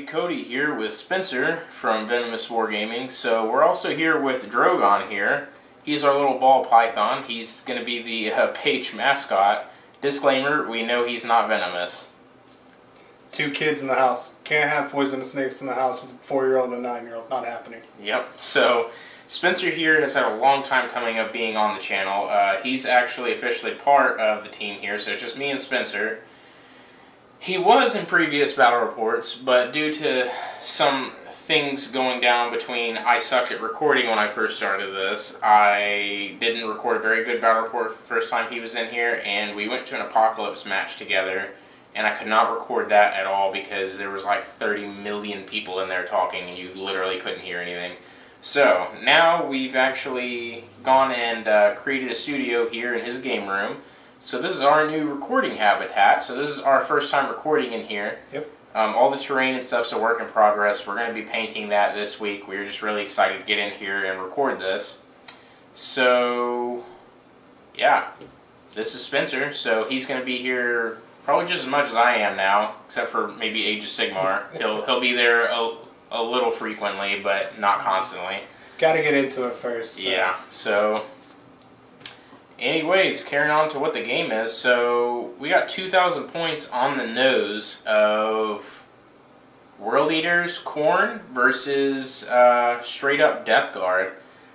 Cody here with Spencer from Venomous Wargaming. So we're also here with Drogon here. He's our little ball python. He's going to be the page mascot. Disclaimer, we know he's not venomous. 2 kids in the house. Can't have poisonous snakes in the house with a 4-year-old and a 9-year-old. Not happening. Yep. So Spencer here has had a long time coming of being on the channel. He's actually officially part of the team here, so it's just me and Spencer. He was in previous battle reports, but due to some things going down between I sucked at recording when I first started this, I didn't record a very good battle report the first time he was in here, and we went to an apocalypse match together, and I could not record that at all because there was like 30 million people in there talking and you literally couldn't hear anything. So now we've actually gone and created a studio here in his game room. So this is our new recording habitat. So this is our first time recording in here. Yep. All the terrain and stuff's a work in progress. We're going to be painting that this week. We're just really excited to get in here and record this. So, yeah. This is Spencer. So he's going to be here probably just as much as I am now, except for maybe Age of Sigmar. He'll be there a little frequently, but not constantly. Got to get into it first. So. Yeah. So anyways, carrying on to what the game is, so we got 2,000 points on the nose of World Eaters Khorne versus straight up Death Guard.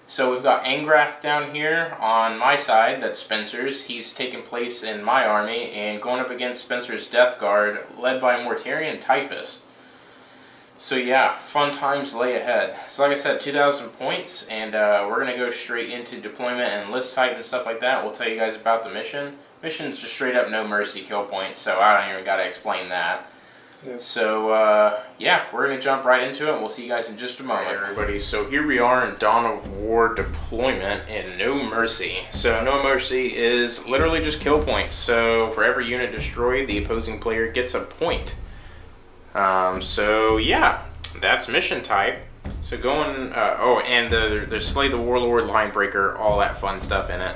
So we've got Angrath down here on my side, that's Spencer's. He's taking place in my army, and going up against Spencer's Death Guard, led by Mortarion Typhus. So yeah, fun times lay ahead. So like I said, 2,000 points, and we're going to go straight into deployment and list type and stuff like that. We'll tell you guys about the mission. Mission's just straight up no mercy kill points, so I don't even got to explain that. Yeah. So yeah, we're going to jump right into it, and we'll see you guys in just a moment. All right, everybody, so here we are in Dawn of War deployment and no mercy. So no mercy is literally just kill points. So for every unit destroyed, the opposing player gets a point. So yeah, that's mission type. So going, oh, and there's Slay the Warlord, Linebreaker, all that fun stuff in it.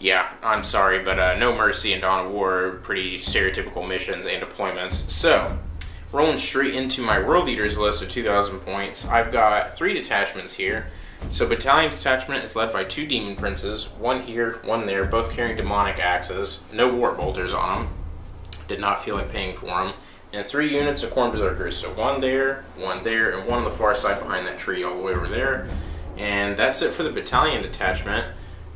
Yeah, I'm sorry, but no mercy and Dawn of War are pretty stereotypical missions and deployments. So, rolling straight into my World Eaters list of 2,000 points, I've got 3 detachments here. So Battalion Detachment is led by 2 Demon Princes, one here, one there, both carrying demonic axes, no Warp Bolters on them. Did not feel like paying for them. And 3 units of Khorne Berserkers, so one there, and one on the far side behind that tree all the way over there. And that's it for the Battalion Detachment.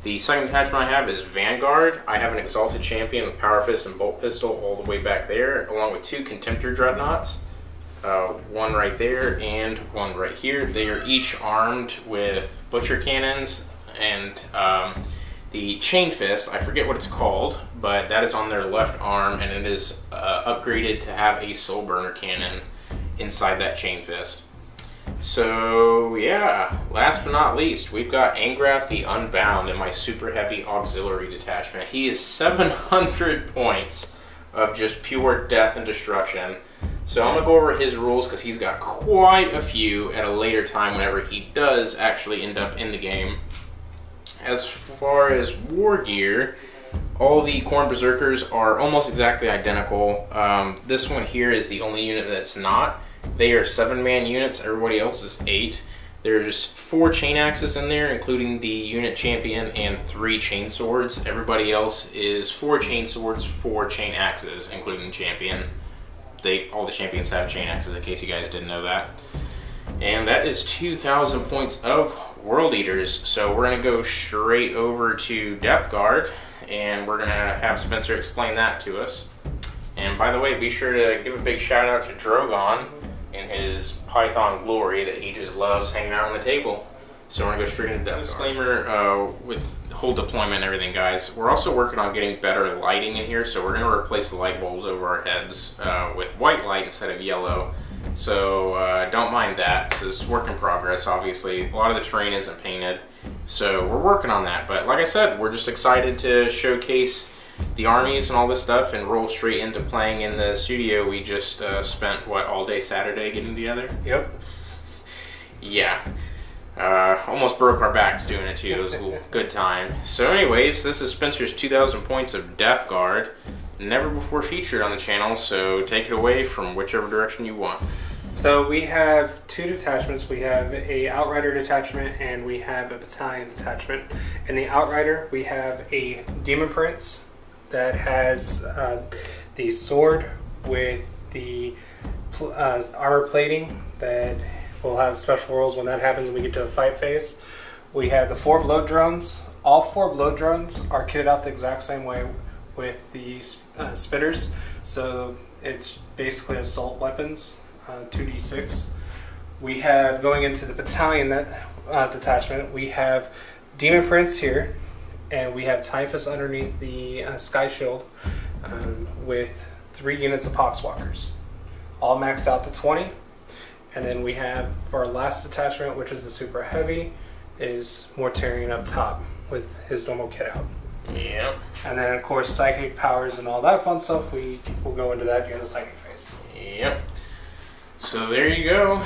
The second detachment I have is Vanguard. I have an Exalted Champion with Power Fist and Bolt Pistol all the way back there, along with 2 Contemptor Dreadnoughts. One right there and one right here. They are each armed with Butcher Cannons and the Chain Fist. I forget what it's called, but that is on their left arm, and it is upgraded to have a Soul Burner Cannon inside that Chain Fist. So yeah, last but not least, we've got Angrath the Unbound in my super heavy auxiliary detachment. He is 700 points of just pure death and destruction. So I'm going to go over his rules because he's got quite a few at a later time whenever he does actually end up in the game. As far as war gear, all the Khorne Berserkers are almost exactly identical. This one here is the only unit that's not. They are 7-man units, everybody else is 8. There's 4 chain axes in there, including the unit champion and 3 chain swords. Everybody else is 4 chain swords, 4 chain axes, including champion. All the champions have chain axes, in case you guys didn't know that. And that is 2,000 points of World Eaters. So we're going to go straight over to Death Guard, and we're going to have Spencer explain that to us. And by the way, be sure to give a big shout out to Drogon in his Python glory that he just loves hanging out on the table. So we're going to go straight into Death Guard. Disclaimer with the whole deployment and everything, guys. We're also working on getting better lighting in here, so we're going to replace the light bulbs over our heads with white light instead of yellow. So don't mind that. This is work in progress, obviously. A lot of the terrain isn't painted, so we're working on that. But like I said, we're just excited to showcase the armies and all this stuff and roll straight into playing in the studio. We just spent, what, all day Saturday getting together? Yep. Yeah. Almost broke our backs doing it too. It was a little good time. So anyways, this is Spencer's 2,000 points of Death Guard. Never before featured on the channel, so take it away from whichever direction you want. So we have 2 detachments. We have a Outrider detachment and we have a Battalion detachment. In the Outrider, we have a Demon Prince that has the sword with the armor plating that will have special rolls when that happens when we get to a fight phase. We have the 4 bloat drones. All 4 bloat drones are kitted out the exact same way with the spitters, so it's basically assault weapons, 2d6. We have, going into the Battalion detachment, we have Demon Prince here, and we have Typhus underneath the Sky Shield with 3 units of Poxwalkers, all maxed out to 20. And then we have, for our last detachment, which is the Super Heavy, is Mortarion up top with his normal kit out. Yeah. And then, of course, psychic powers and all that fun stuff, we will go into that during the psychic phase. Yep. So there you go.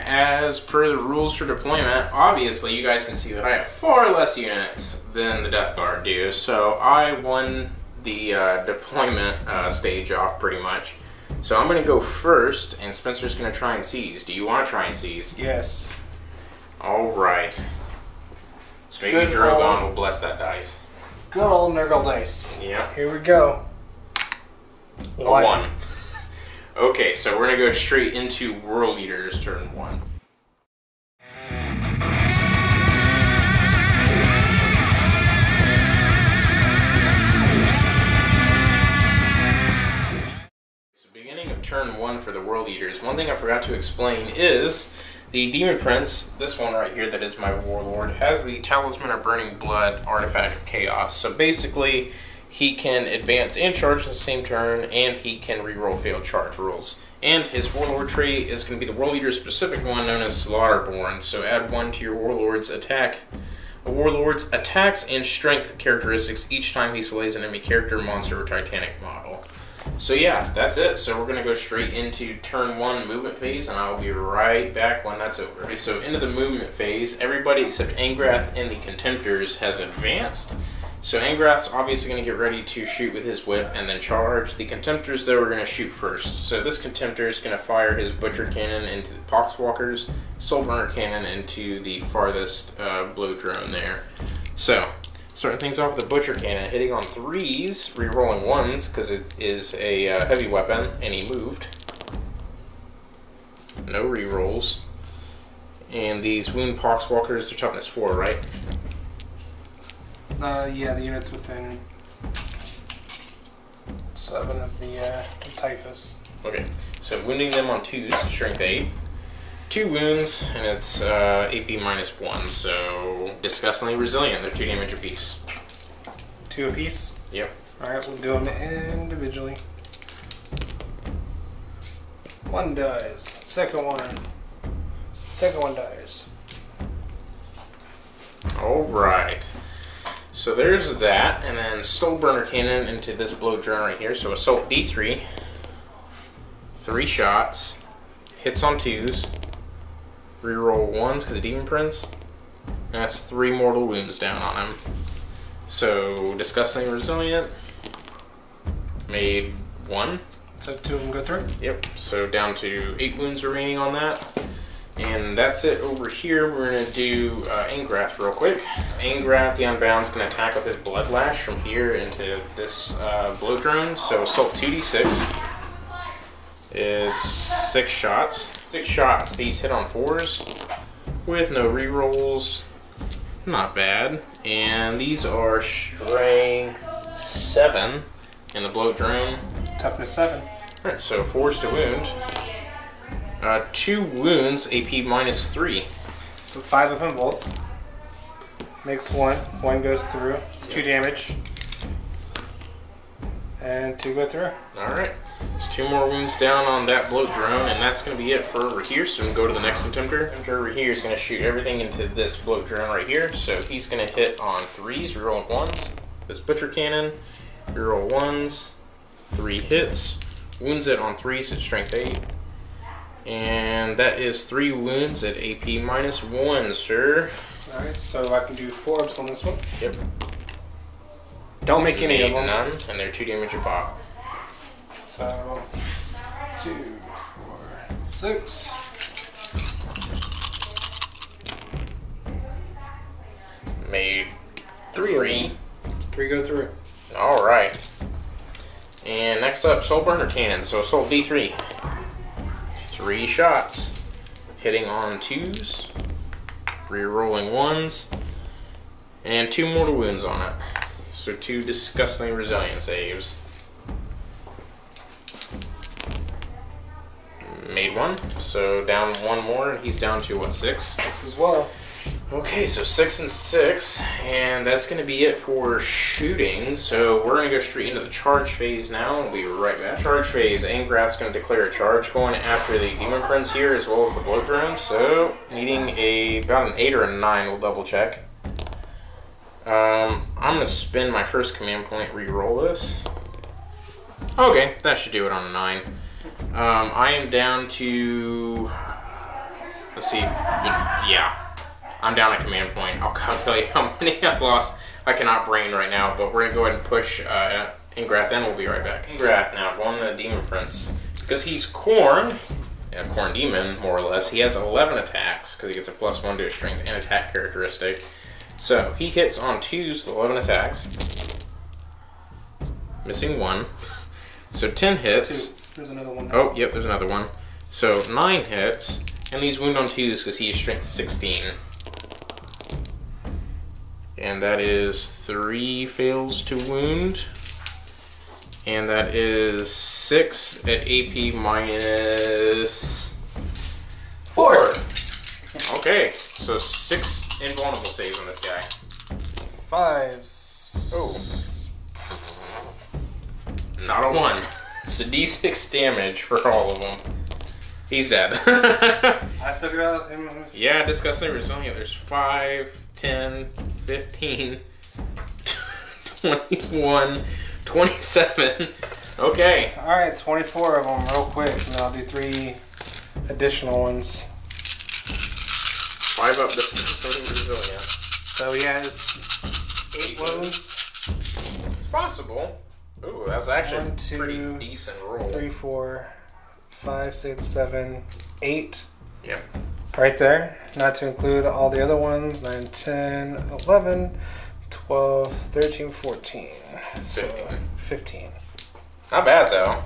As per the rules for deployment, obviously you guys can see that I have far less units than the Death Guard do. So I won the deployment stage off pretty much. So I'm going to go first, and Spencer's going to try and seize. Do you want to try and seize? Yes. Alright. So maybe Drogon will bless that dice. Good old Nurgle dice. Yeah. Here we go. A 1. Okay, so we're going to go straight into World Eaters turn 1. So beginning of turn 1 for the World Eaters, one thing I forgot to explain is the Demon Prince, this one right here that is my Warlord, has the Talisman of Burning Blood Artifact of Chaos. So basically, he can advance and charge in the same turn, and he can reroll failed charge rolls. And his Warlord trait is going to be the World Eater specific one known as Slaughterborn. So add 1 to your Warlord's attack. A Warlord's attacks and strength characteristics each time he slays an enemy character, monster, or Titanic model. So yeah, that's it. So we're going to go straight into turn 1 movement phase, and I'll be right back when that's over. Okay, so into the movement phase, everybody except Angrath and the Contemptors has advanced. So Angrath's obviously going to get ready to shoot with his whip and then charge. The Contemptors, though, are going to shoot first. So this Contemptor is going to fire his Butcher Cannon into the Poxwalkers, Soulburner Cannon into the farthest blow drone there. So, starting things off with the Butcher Cannon, hitting on 3s, re-rolling 1s, because it is a heavy weapon, and he moved. No re-rolls. And these Wound Poxwalkers, their toughness 4, right? Yeah, the units within 7 of the Typhus. Okay, so wounding them on 2s, strength 8. 2 wounds, and it's AP minus 1, so disgustingly resilient. They're 2 damage apiece. 2 apiece? Yep. Alright, we'll do them individually. 1 dies. Second one dies. Alright. So there's that, and then Soulburner Cannon into this blow drone right here. So Assault D3. 3 shots. Hits on 2s. Reroll 1s because of Demon Prince. And that's 3 mortal wounds down on him. So disgustingly resilient. Made 1. So 2 of them go through? Yep. So down to 8 wounds remaining on that. And that's it over here. We're going to do Angrath real quick. Angrath, the Unbound's going to attack with his Blood Lash from here into this blow drone. So assault 2d6. It's 6 shots. 6 shots. These hit on 4s with no rerolls. Not bad. And these are strength 7 in the blow drone. Toughness 7. Alright, so 4s to wound. 2 wounds, AP minus 3. So 5 of impulse. Makes 1. 1 goes through. It's 2 damage. And 2 go through. Alright. There's 2 more wounds down on that bloat drone, and that's going to be it for over here. So we can go to the next Contemptor. Contemptor over here is going to shoot everything into this bloat drone right here. So he's going to hit on 3s, rerolling 1s. This Butcher Cannon, reroll 1s, 3 hits. Wounds it on 3s at strength 8. And that is 3 wounds at AP minus 1, sir. Alright, so I can do 4 on this one. Yep. Don't make any of them. None, and they're 2 damage a pop. So, 2, 4, 6. Made 3. 3 go through. Alright. And next up, Soul Burner Cannon. So assault D3. 3 shots. Hitting on 2s. Rerolling 1s. And 2 mortal wounds on it. So 2 disgustingly resilient saves. Made 1. So down 1 more. He's down to what, 6? 6 as well. Okay, so 6 and 6, and that's going to be it for shooting. So we're going to go straight into the charge phase now. We'll be right back. Charge phase, Angrath's going to declare a charge going after the Demon Prince here, as well as the Bloat Drone. So needing about an 8 or a 9, we'll double check. I'm going to spend my first command point, re-roll this. Okay, that should do it on a 9. I am down to, let's see, yeah. I'm down a command point. I'll calculate how many I've lost. I cannot brain right now, but we're going to go ahead and push Angrath in. We'll be right back. Angrath now, going to the Demon Prince. Because he's Khorne, a Khorne Demon, more or less, he has 11 attacks, because he gets a +1 to his strength and attack characteristic. So, he hits on 2s with 11 attacks. Missing 1. So 10 hits. 2. There's another one. Oh, yep, there's another one. So 9 hits, and these wound on 2s because he is strength 16. And that is 3 fails to wound. And that is 6 at AP minus 4. Okay, so 6 invulnerable saves on this guy. 5s. Oh. Not a 1. So D6 damage for all of them. He's dead. I still got him. Yeah, disgustingly resilient. There's 5, 10, 15, 21, 27. Okay. Alright, 24 of them real quick, and then I'll do 3 additional ones. 5 up disgustingly resilient. So he has 8 wounds. It's possible. Ooh, that's actually 1, 2, a pretty decent roll. 3, 4, 5, 6, 7, 8. Yep. Right there. Not to include all the other ones. 9, 10, 11, 12, 13, 14. 15. So, 15. Not bad, though.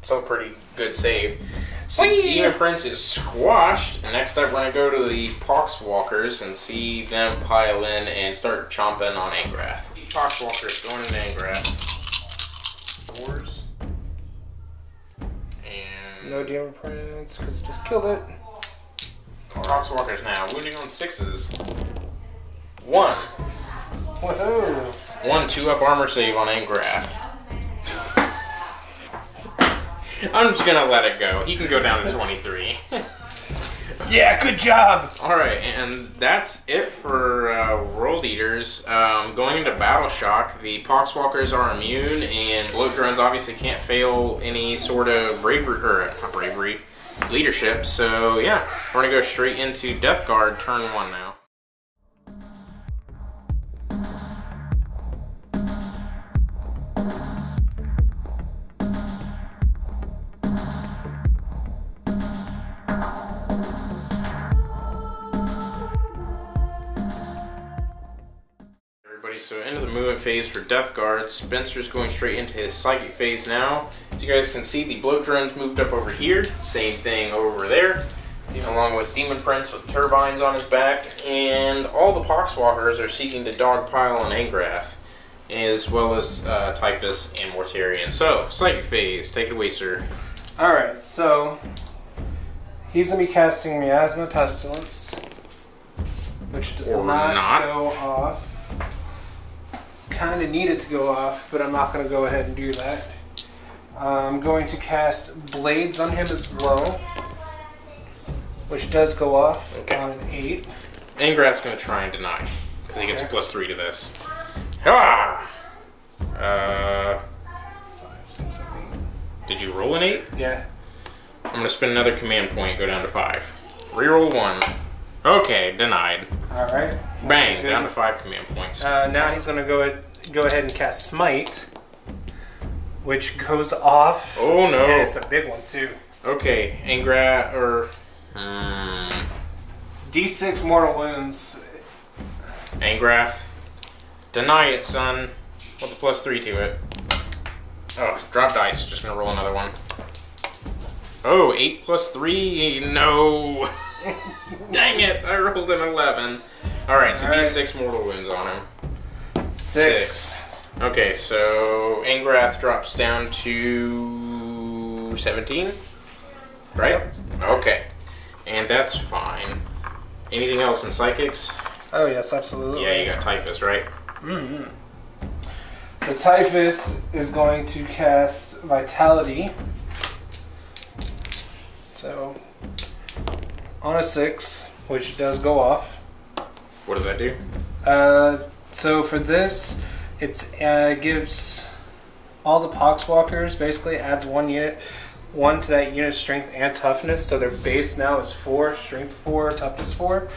Still a pretty good save. So Demon Prince is squashed. Next up, we're going to go to the Poxwalkers and see them pile in and start chomping on Angrath. Poxwalkers going into Angrath. 4s. And No Demon Prince, because it just killed it. Poxwalkers now, wounding on 6s. 1. Woohoo! 1 2-up armor save on Angrath. I'm just gonna let it go. He can go down to 23. Yeah, good job! Alright, and that's it for World Eaters. Going into Battle Shock, the Poxwalkers are immune, and Bloat Drones obviously can't fail any sort of bravery, or not bravery, leadership. So yeah, we're gonna go straight into Death Guard turn 1 now. phase for Death Guard. Spencer's going straight into his Psychic phase now. As you guys can see, the Bloat Drone's moved up over here. Same thing over there. Along with Demon Prince with turbines on his back. And all the Poxwalkers are seeking to dogpile on Angrath, as well as Typhus and Mortarion. So, Psychic phase, take it away, sir. Alright, so he's going to be casting Miasma Pestilence, which does not go off. Kind of need it to go off, but I'm not going to go ahead and do that. I'm going to cast Blades on him as well, which does go off on an 8. Angrath's going to try and deny, because he gets a +3 to this. Ah! 5, 6, 7, 8. Did you roll an 8? Yeah. I'm going to spend another command point, go down to 5. Reroll 1. Okay, denied. Alright. Bang, down to 5 command points. Now he's going to go ahead and cast Smite, which goes off. Oh no. And it's a big one too. Okay, Angrath, or... D6 mortal wounds. Angrath. Deny it, son. With the +3 to it. Oh, drop dice. Just gonna roll another one. Oh, 8 + 3. No. Dang it, I rolled an 11. Alright, so D6 mortal wounds on him. 6. Okay, so Angrath drops down to 17. Right? Yep. Okay. And that's fine. Anything else in Psychics? Oh, yes, absolutely. Yeah, you got Typhus, right? Mm-hmm. So Typhus is going to cast Vitality. So, on a 6, which does go off. What does that do? So for this, it gives all the Poxwalkers, basically adds 1 unit, 1 to that unit's strength and toughness. So their base now is 4, strength 4, toughness 4.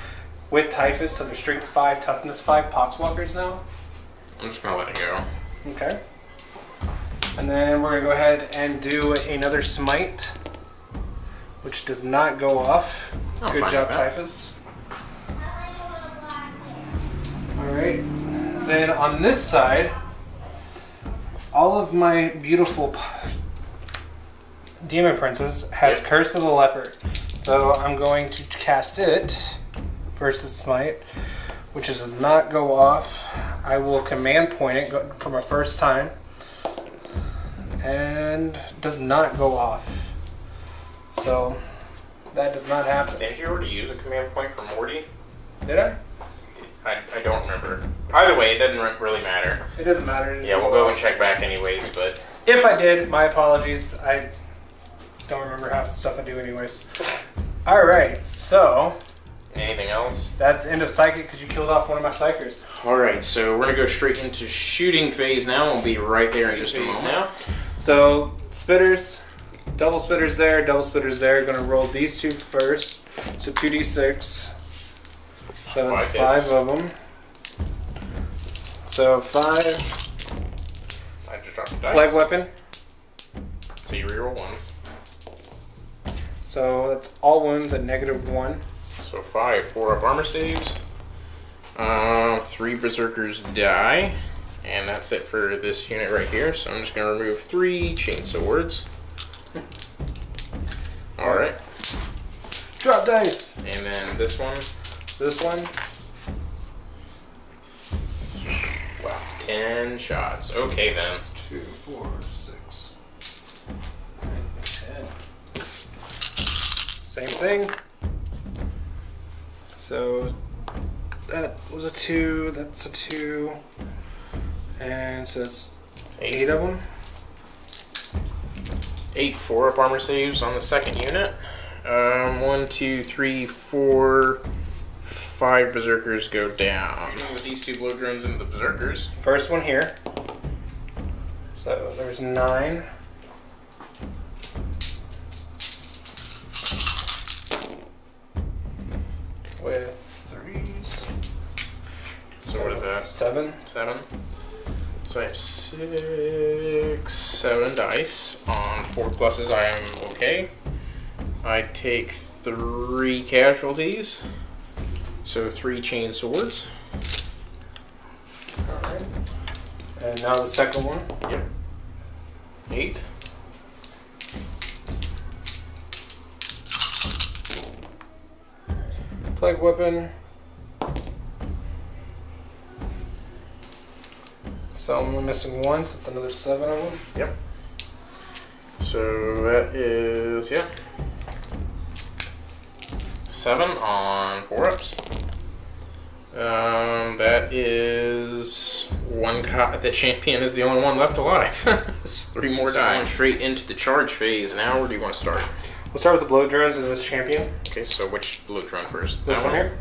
With Typhus, so they're strength 5, toughness 5 Poxwalkers now. I'm just gonna let it go. Okay. And then we're gonna go ahead and do another Smite, which does not go off. Good job, Typhus. Alright. Then on this side, all of my beautiful Demon Princes has Curse of the Leopard. So I'm going to cast it versus Smite, which does not go off. I will command point it for my first time, and does not go off. So that does not happen. Didn't you already use a command point for Morty? Did I? I don't remember. Either way, it doesn't really matter. It doesn't matter. Yeah, we'll go and check back anyways, but... If I did, my apologies. I don't remember half the stuff I do anyways. Alright, so... Anything else? That's end of Psychic because you killed off one of my Psychers. Alright, so we're going to go straight into shooting phase now. We'll be right there in just a moment. Now. So, Spitters, double Spitters there, double Spitters there. Going to roll these 2 first. So 2d6. So that's 5 of them. So 5. I just dropped the dice. Plague Weapon. So you reroll 1s. So that's all wounds at -1. So 5, 4 up armor saves. 3 berserkers die. And that's it for this unit right here. So I'm just going to remove 3 chainswords. Alright. Drop dice. And then this one. This one. Wow, 10 shots. Okay then. 2, 4, 6, 9, 10. Same thing. So that was a 2, that's a 2, and so that's 8 of them. 8 4-up armor saves on the second unit. 1, 2, 3, 4, 5 berserkers go down. With these 2 blow drones into the berserkers. First one here. So there's 9. With 3s. So what is that? 7. 7. So I have 6, 7 dice. On 4 pluses I am okay. I take 3 casualties. So 3 chain swords. Alright. And now the second one. Yep. 8. Plague weapon. So I'm only missing 1, so it's another 7 of them. Yep. So that is, yeah, 7 on 4-ups. That is 1 the champion is the only one left alive. It's 3 more die. Going straight into the charge phase now. Where do you want to start? We'll start with the blow drones and this champion. Okay, so which blow drone first? This one here?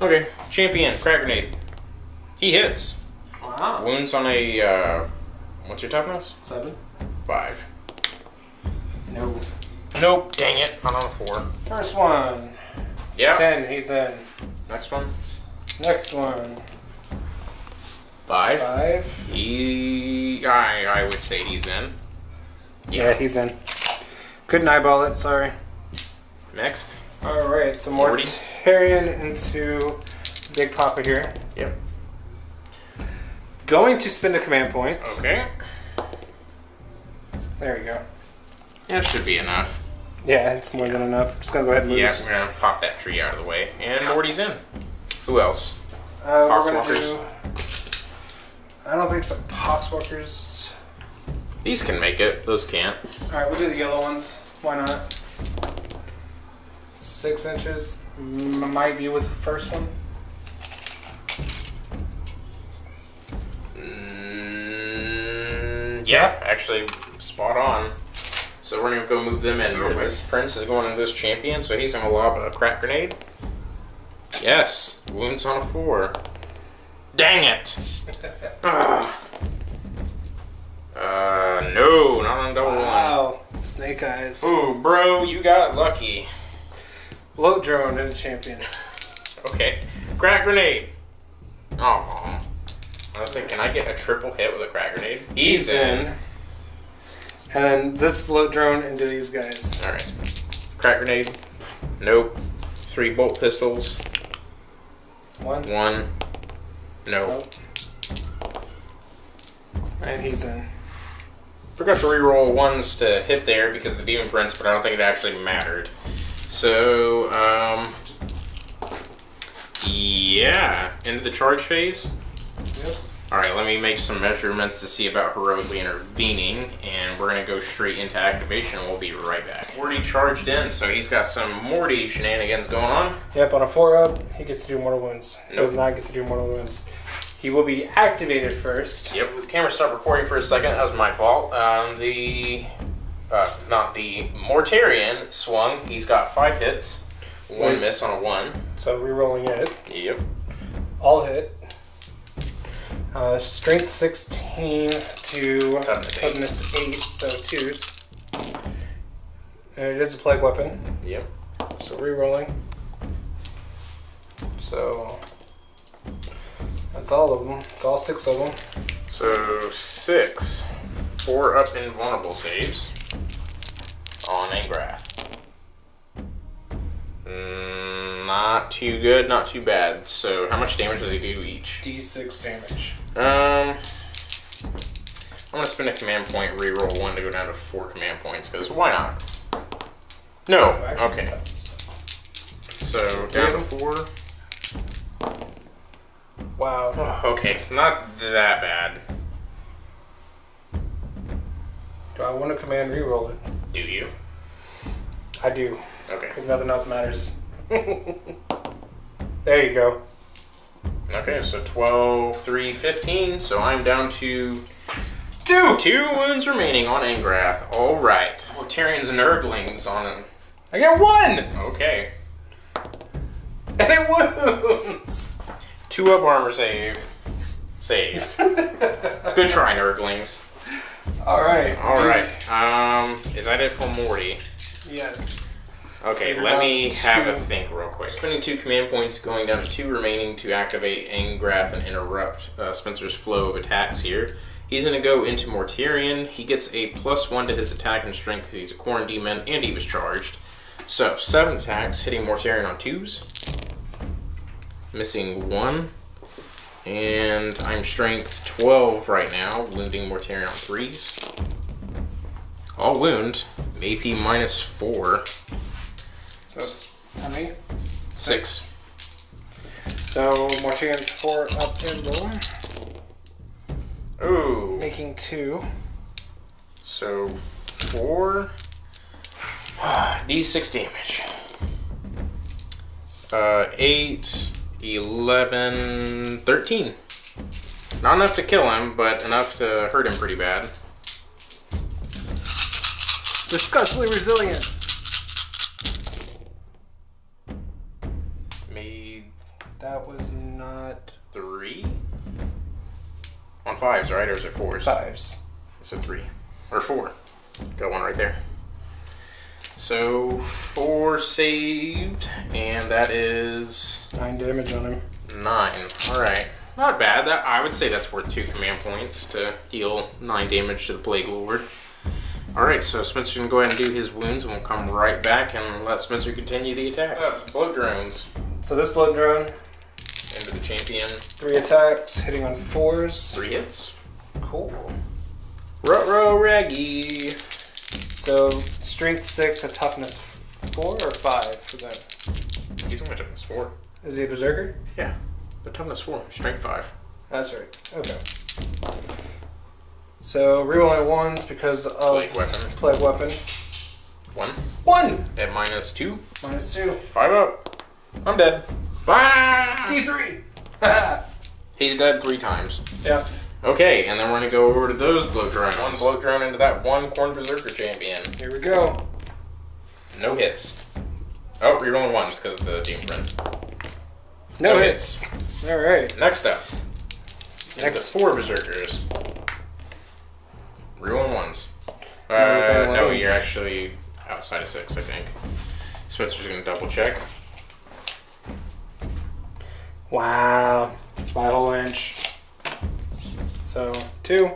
Okay, champion, crack grenade. He hits. Wow. Wounds on a, what's your toughness? 7. 5. No. Nope, dang it, not on a 4. First one. Yeah. 10, he's in. Next one. Next one. 5. 5. I would say he's in. Yeah, he's in. Couldn't eyeball it, sorry. Next. Alright, so Mortarion into Big Papa here. Yep. Going to spend a command point. Okay. There we go. That should be enough. Yeah, it's more than enough. I'm just gonna go ahead and move. Yeah, we're gonna pop that tree out of the way. And Morty's in. Who else? We're gonna Poxwalkers. do... I don't think the Poxwalkers... These can make it. Those can't. Alright, we'll do the yellow ones. Why not? 6 inches. Might be with the first one. Yeah, actually, spot on. So we're gonna go move them in. This prince is going into this champion, so he's gonna lob a crack grenade. Yes, wounds on a 4. Dang it! No, not on double 1. Wow, snake eyes. Ooh, bro, you got lucky. Bloat drone and champion. Okay, crack grenade. Oh, I was thinking, can I get a triple hit with a crack grenade? He's in. And then this float drone into these guys. Alright. Crack grenade. Nope. 3 bolt pistols. 1. 1. No. Nope. And he's in. Forgot to reroll 1s to hit there because of the Demon Prince, but I don't think it actually mattered. So, yeah. Into the charge phase. Yep. Alright, let me make some measurements to see about heroically intervening, and we're going to go straight into activation, and we'll be right back. Morty charged in, so he's got some Morty shenanigans going on. Yep, on a 4-up, he gets to do mortal wounds. Nope. Does not get to do mortal wounds. He will be activated first. Yep, the camera stopped recording for a second, that was my fault. Not the Mortarion swung, he's got 5 hits, 1 miss on a 1. So re-rolling it. Yep. All hit. Strength 16 to toughness 8, so 2s. And it is a plague weapon. Yep. So re-rolling. So that's all of them. It's all 6 of them. So 6 4-up invulnerable saves on Angrath. Not too good, not too bad. So how much damage does he do each? D6 damage. I'm gonna spend a command point, reroll 1 to go down to 4 command points, because why not? No. Okay. So down to 4. Wow. Oh, okay, it's not that bad. Do I want to command re-roll it? Do you? I do. Okay. Because nothing else matters. There you go. Okay, so 12, 3, 15. So I'm down to 2 wounds remaining on Angrath. All right. Mortarion's Nurglings on him. I get 1! Okay. And it wounds! 2-up armor save. Saved. Good try, Nurglings. Alright. Alright. Is that it for Morty? Yes. Okay, So let me down have a 2. think real quick. Spending 2 command points, going down to 2 remaining to activate Angrath and interrupt Spencer's flow of attacks here. He's going to go into Mortarion. He gets a +1 to his attack and strength because he's a Corn Demon and he was charged. So, 7 attacks, hitting Mortarion on 2s. Missing 1. And I'm strength 12 right now, wounding Mortarion 3s. All wound, AP -4. So it's how many? 6. So Mortarion's 4 up and roll. Ooh. Making 2. So 4. D6 damage. 8, 11, 13. Not enough to kill him, but enough to hurt him pretty bad. Disgustingly resilient. Made That was not 3? On 5s, right? Or is it 4s? 5s. It's a 3. Or 4. Got one right there. So 4 saved, and that is 9 damage on him. 9. Alright. Not bad. That I would say that's worth 2 command points to deal 9 damage to the Plague Lord. Alright, so Spencer can go ahead and do his wounds, and we'll come right back and let Spencer continue the attacks. Blow drones. So this blood drone, Into the champion. 3 attacks, hitting on 4s. 3 hits. Cool. Ruh-roh raggy. So strength 6, a toughness 4 or 5 for that. He's only toughness 4. Is he a berserker? Yeah. But toughness 4. Strength 5. That's right. Okay. So rerolling 1s because of Plague weapon. Plague weapon. 1. 1! At -2. -2. 5 up. I'm dead. Bye! D3! He's dead 3 times. Yep. Okay, and then we're going to go over to those blow drones. 1 blow drone into that 1 Corn Berserker champion. Here we go. No hits. Oh, rerolling 1s because of the Demon Print. No hits. Alright. Next up. Next 4 Berserkers. Rerolling 1s. No, you're actually outside of 6, I think. Spencer's going to double check. Wow. By a whole inch. So, 2.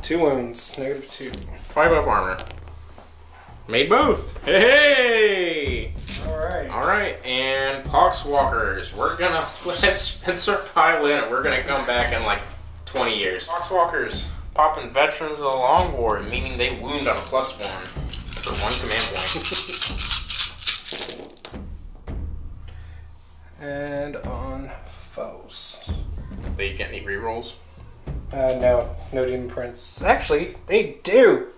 2 wounds. -2. 5 up armor. Made both. Hey! Alright. Alright, and Poxwalkers. We're going to let Spencer pile in, and we're going to come back in like 20 years. Poxwalkers. Popping Veterans of the Long War, meaning they wound on a +1 for 1 command point. And on foes. They get any rerolls? No. No demon prints. Actually, they do!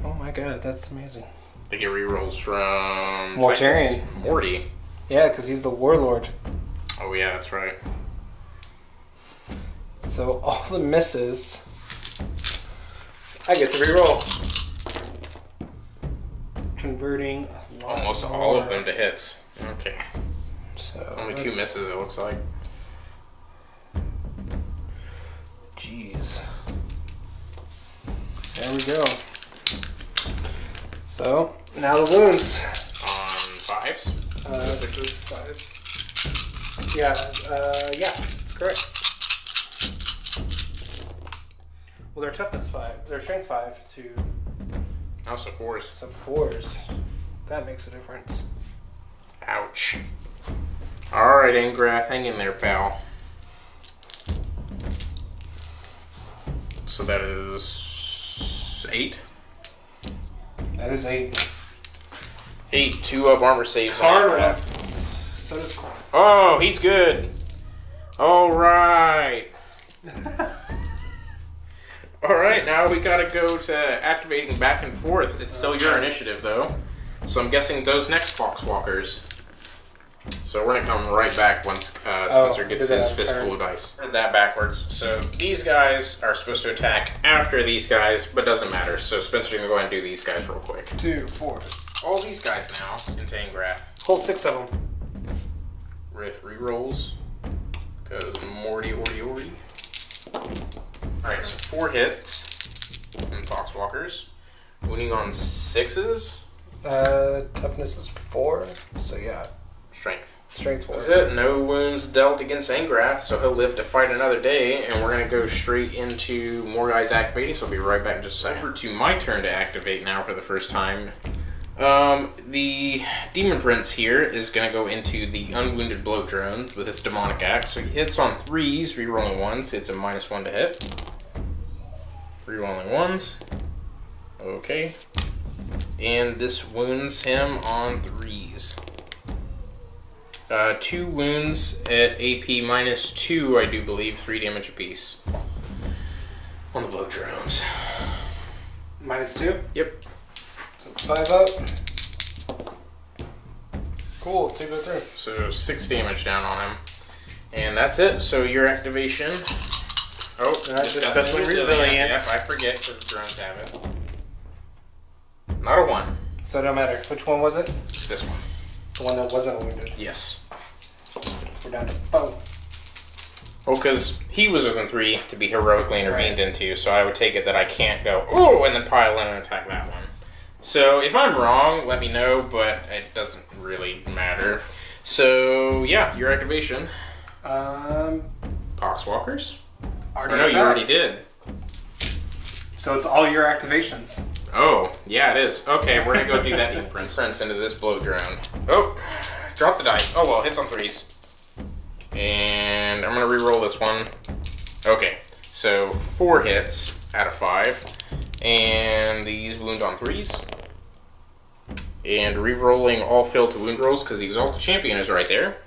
Oh my god, that's amazing. They get rerolls from Mortarion. Morty. Yeah, because he's the warlord. Oh yeah, that's right. So all the misses, I get to reroll. Converting a lot Almost more. all of them to hits. Okay. So Only 2 misses, it looks like. Jeez. There we go. So now the wounds. On 5s? 6s? 5s. Yeah, yeah, that's correct. Well, they're toughness 5. They're strength 5 to Also 4s. some 4s. That makes a difference. Ouch. Alright, Ingrath, hang in there, pal. So that is 8. That is 8. 8, 2 up armor saves. on Card Ingrath. So does Card. Oh, he's good. Alright. Alright, now we gotta go to activating back and forth. It's still your initiative, though. So I'm guessing those next Foxwalkers. So we're gonna come right back once Spencer gets his fistful of dice. Read that backwards. So these guys are supposed to attack after these guys, but doesn't matter. So Spencer's gonna go ahead and do these guys real quick. 2 4s. All these guys now into Ingrath Hold 6 of them. with rerolls. Because Morty. Alright, so 4 hits from Foxwalkers. Wounding on 6s. Toughness is 4, so yeah. Strength. Strength 4. That's it. No wounds dealt against Ingrath, so he'll live to fight another day, and we're going to go straight into more guys activating, so I'll be right back in just a second. Over to my turn to activate now for the first time. The Demon Prince here is going to go into the Unwounded Blow Drone with his Demonic Axe. So he hits on 3s, rerolling 1s. It's a -1 to hit. Rerolling 1s. Okay. And this wounds him on 3s. 2 wounds at AP -2, I do believe. 3 damage apiece. On the Blow Drones. -2? Yep. So 5 up. Cool, 2 go through. So 6 damage down on him. And that's it. So your activation. Oh, that's especially resilient. Yep, I forget because drones have it. Not a 1. So it don't matter. Which one was it? This one. The one that wasn't wounded. Yes. We're down to 4. Well, because he was within 3 to be heroically intervened into, so I would take it that I can't go, oh, and then pile in and attack that one. So if I'm wrong, let me know, but it doesn't really matter. So, yeah, your activation. Poxwalkers? Or no, you already did. So it's all your activations. Oh, yeah, it is. Okay, we're going to go do that Demon Prince into this Blow Drone. Oh, drop the dice. Oh, well, hits on 3s. And I'm going to re-roll this one. Okay, so 4 hits out of 5. And these wound on 3s. And re-rolling all fail to wound rolls because the Exalted Champion is right there.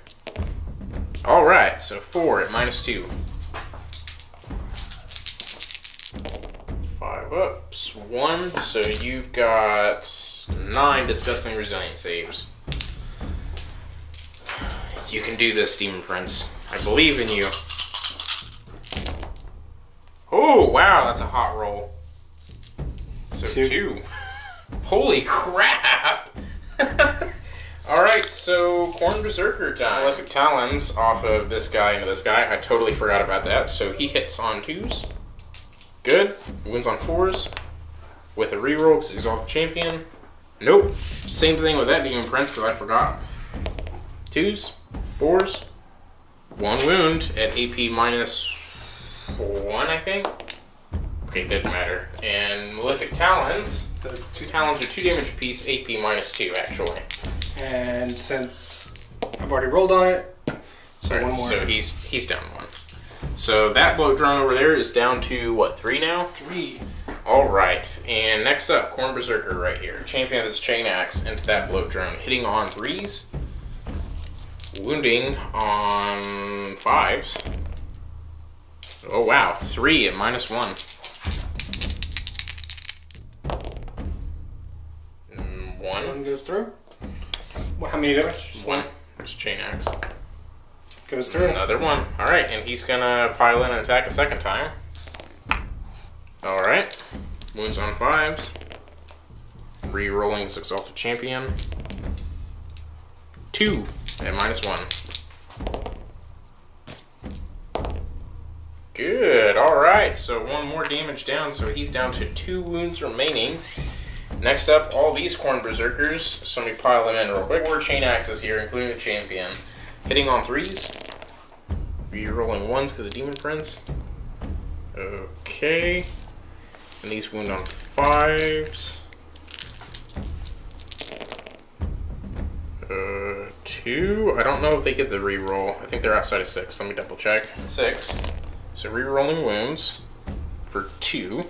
Alright, so 4 at -2. 5 ups, 1, so you've got 9 disgusting resilient saves. You can do this, Demon Prince. I believe in you. Oh, wow, that's a hot roll. So 2. Holy crap! Alright, so Corn Berserker time. Malefic Talons off of this guy into this guy. I totally forgot about that. So he hits on 2s. Good. Wins on 4s. With a reroll because Exalted Champion. Nope. Same thing with that Demon Prince because I forgot. 2s. 4s. 1 wound at AP -1, I think. Okay, didn't matter. And Malefic Talons. Those 2 talons are 2 damage apiece, AP -2, actually. And since I've already rolled on it, sorry, one more. So he's down 1. So that Blow Drone over there is down to, what, 3 now? 3. Alright, and next up, Corn Berserker right here. Champion his Chain Axe into that Blow Drone, hitting on 3s, wounding on 5s. Oh wow, 3 at -1. 1 goes through. Well, how many damage? 1. There's Chain Axe. Goes through. Another 1. Alright, and he's gonna pile in and attack a second time. Alright. Wounds on 5s. Re-rolling his Exalted Champion. 2 at -1. Good, alright, so 1 more damage down, so he's down to 2 wounds remaining. Next up, all these Corn Berserkers. Somebody pile them in real quick. 4 Chain Axes here, including the Champion. Hitting on 3s. Re-rolling 1s because of Demon Prince. Okay. And these wound on 5s. 2. I don't know if they get the re-roll. I think they're outside of 6. Let me double check. 6. So re-rolling wounds for 2.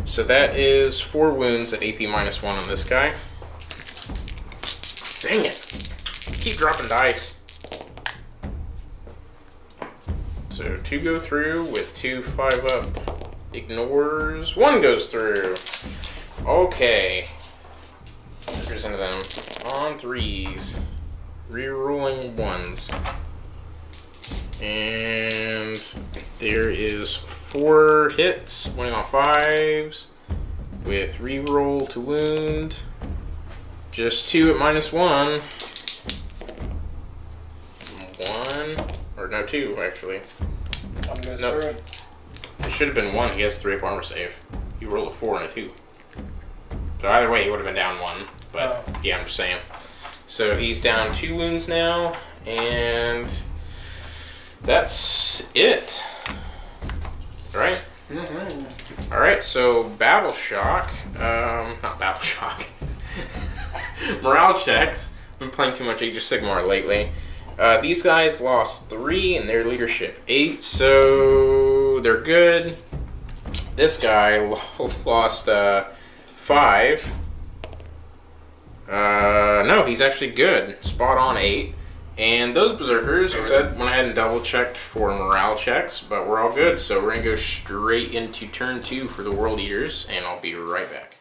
So that is 4 wounds at AP -1 on this guy. Dang it. Keep dropping dice. So 2 go through with 2 5 up. Ignores. 1 goes through. Okay. Triggers into them. On 3s. Rerolling 1s. And there is 4 hits, winning on 5s, with reroll to wound. Just 2 at -1. 1, or no, 2 actually. 1 goes Nope. through. It should have been 1. He has 3 up armor save. You rolled a 4 and a 2. So either way, he would have been down 1. But yeah, I'm just saying. So he's down 2 wounds now, and that's it. Right? Mm-hmm. Alright, so Battle Shock. Not Battle Shock. Morale checks. I've been playing too much Age of Sigmar lately. These guys lost 3 and their leadership 8, so they're good. This guy lost 5. No, he's actually good. Spot on 8. And those berserkers, I said, went ahead and double checked for morale checks, but we're all good. So we're gonna go straight into turn 2 for the World Eaters, and I'll be right back.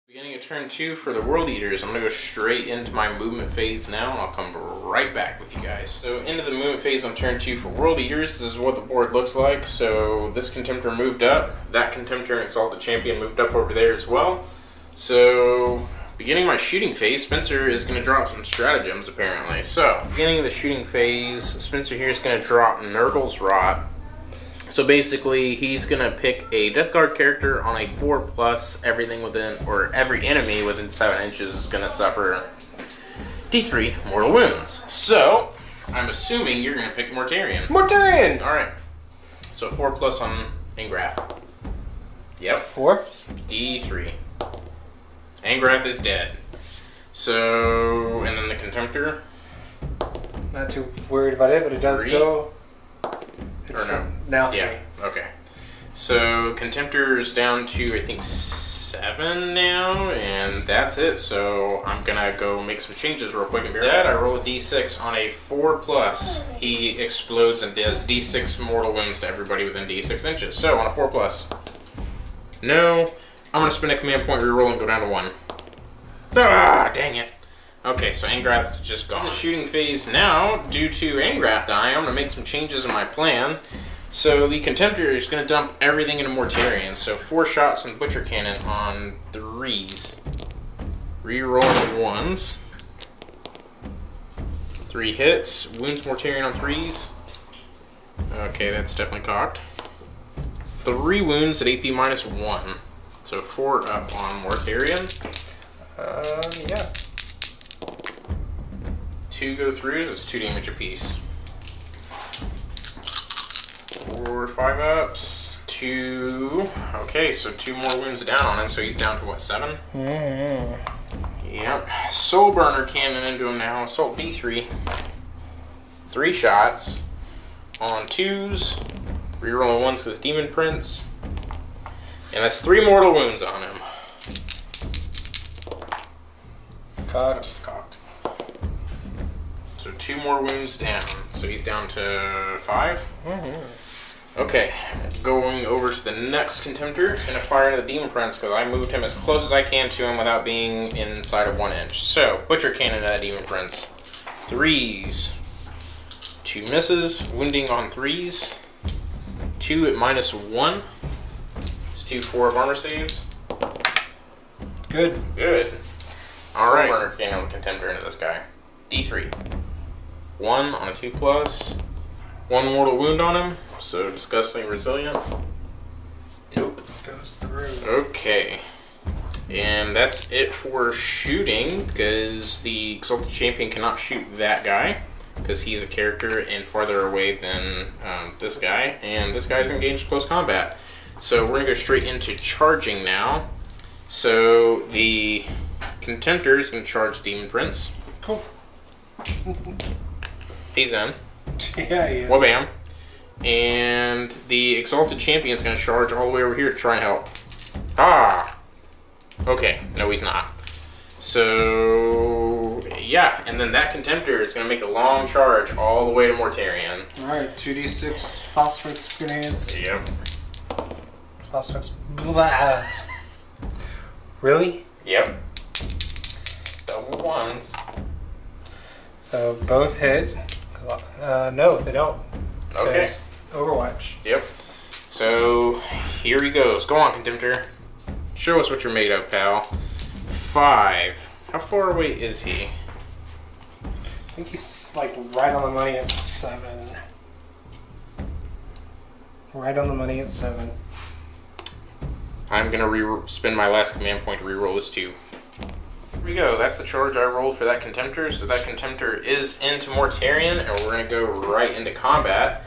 Beginning of turn 2 for the World Eaters, I'm gonna go straight into my movement phase now, and I'll come right back with you guys. So into the movement phase on turn 2 for World Eaters, this is what the board looks like. So this Contemptor moved up, that Contemptor and Exalted Champion moved up over there as well. So beginning my shooting phase, Spencer is going to drop some stratagems apparently. So beginning of the shooting phase, Spencer here is going to drop Nurgle's Rot. So basically, he's going to pick a Death Guard character on a 4+, everything within, or every enemy within 7 inches is going to suffer D3 mortal wounds. So, I'm assuming you're going to pick Mortarion. Mortarion! Alright. So 4+ on Ingrath. Yep. 4? D3. Ingrath is dead. So, and then the Contemptor. Not too worried about it, but it does 3? go. It's Or no? Now 3. Yeah, okay. So Contemptor's down to, I think, 7 now, and that's it. So I'm gonna go make some changes real quick. Instead, I roll a d6 on a 4+. He explodes and does d6 mortal wounds to everybody within d6 inches. So on a 4+. No, I'm gonna spend a command point reroll and go down to 1. Ah, dang it. Okay, so Angrath is just gone. In the shooting phase now, due to Angrath dying, I'm going to make some changes in my plan. So the Contemptor is going to dump everything into Mortarion. So 4 shots and Butcher Cannon on 3s. Rerolling 1s. 3 hits. Wounds Mortarion on 3s. Okay, that's definitely cocked. 3 wounds at AP -1. So 4 up on Mortarion. Yeah. 2 go through, that's 2 damage apiece. 4, 5 ups, 2. Okay, so 2 more wounds down on him, so he's down to what, 7? Yep. Soul Burner Cannon into him now. Assault D3. 3 shots on 2s. Rerolling 1s with Demon Prince. And that's 3 mortal wounds on him. Cocked. Cocked. So 2 more wounds down. So he's down to 5. Okay, going over to the next Contemptor. Gonna fire into the Demon Prince because I moved him as close as I can to him without being inside of 1 inch. So Butcher Cannon to that Demon Prince. 3s. 2 misses. Wounding on 3s. 2 at -1. It's 2 4 of armor saves. Good. Good. Alright. Burner Cannon on the Contemptor into this guy. D3. 1 on a 2+. 1 mortal wound on him, so disgustingly resilient. Nope. Goes through. Okay. And that's it for shooting, because the Exalted Champion cannot shoot that guy, because he's a character and farther away than this guy, and this guy's engaged close combat. So we're going to go straight into charging now. So the Contemptor is going to charge Demon Prince. Cool. He's in. Yeah, he is. Well, bam. And the Exalted Champion is going to charge all the way over here to try and help. Ah! Okay, no he's not. So, yeah, and then that Contemptor is going to make a long charge all the way to Mortarion. Alright, 2d6 Phosphorus grenades. Yep. Phosphorus. Blah. Really? Yep. Double 1s. So both hit. No, they don't. Okay. Overwatch. Yep. So, here he goes. Go on, Contemptor. Show us what you're made of, pal. 5. How far away is he? I think he's like right on the money at 7. Right on the money at 7. I'm gonna spend my last command point to reroll this 2. Here we go. That's the charge I rolled for that Contemptor. So that Contemptor is into Mortarion, and we're gonna go right into combat.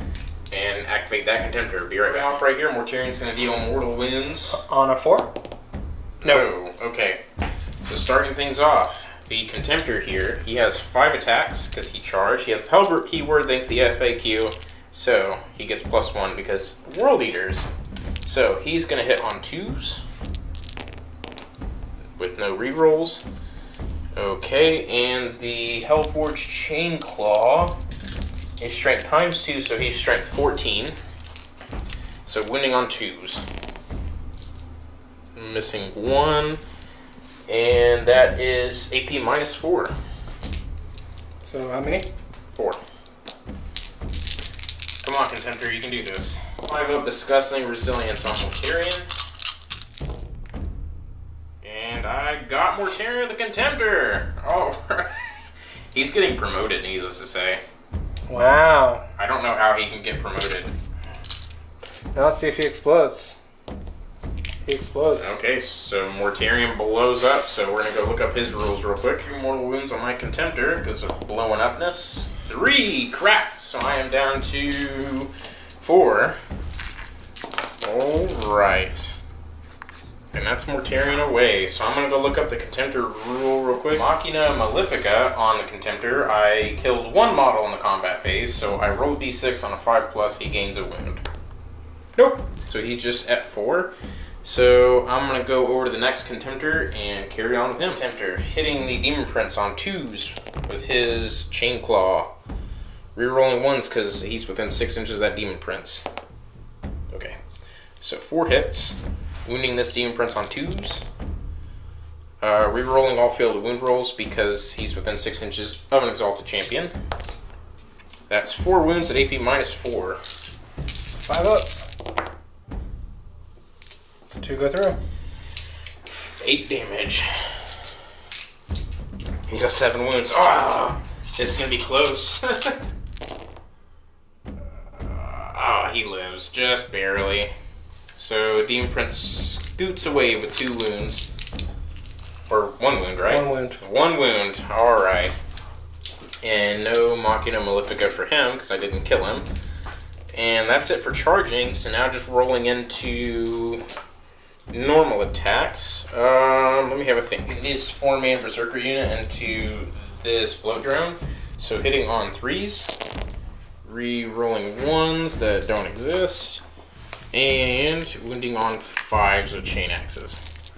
And activate that Contemptor. Be right back. Off right here, Mortarion's going to deal mortal wounds. On a 4? No. Okay. So starting things off, the Contemptor here, he has 5 attacks because he charged. He has the Hellbrute keyword thanks to the FAQ. So he gets +1 because World Eaters. So he's going to hit on 2s with no rerolls. Okay, and the Hellforged Chainclaw is strength ×2, so he's strength 14. So winning on 2s. Missing 1, and that is AP -4. So how many? 4. Come on, Contemptor, you can do this. 5 up Disgusting Resilience on Mortarion. And I got Mortarion the Contemptor! Oh, he's getting promoted, needless to say. Wow. I don't know how he can get promoted. Now let's see if he explodes. He explodes. Okay, so Mortarion blows up, so we're going to go look up his rules real quick. 3 mortal wounds on my Contemptor because of blowing upness. 3! Crap! So I am down to 4. Alright. And that's Mortarion away. So I'm going to go look up the Contemptor rule real quick. Machina Malefica on the Contemptor. I killed 1 model in the combat phase, so I rolled d6 on a 5+, he gains a wound. Nope. So he's just at 4. So I'm going to go over to the next Contemptor and carry on with him. Contemptor hitting the Demon Prince on 2s with his Chainclaw. Rerolling 1s because he's within 6 inches of that Demon Prince. Okay. So 4 hits. Wounding this Demon Prince on 2s. Rerolling all failed wound rolls because he's within 6 inches of an Exalted Champion. That's 4 wounds at AP -4. 5 ups. So 2 go through. 8 damage. He's got 7 wounds. Ah, it's gonna be close. He lives just barely. So Demon Prince scoots away with 2 wounds. Or 1 wound, right? 1 wound. 1 wound. Alright. And no Machina Malefica for him, because I didn't kill him. And that's it for charging. So now just rolling into normal attacks. Let me have a think. This 4-man Berserker unit into this Bloat Drone. So hitting on 3s. Re-rolling 1s that don't exist. And wounding on 5s with Chain Axes.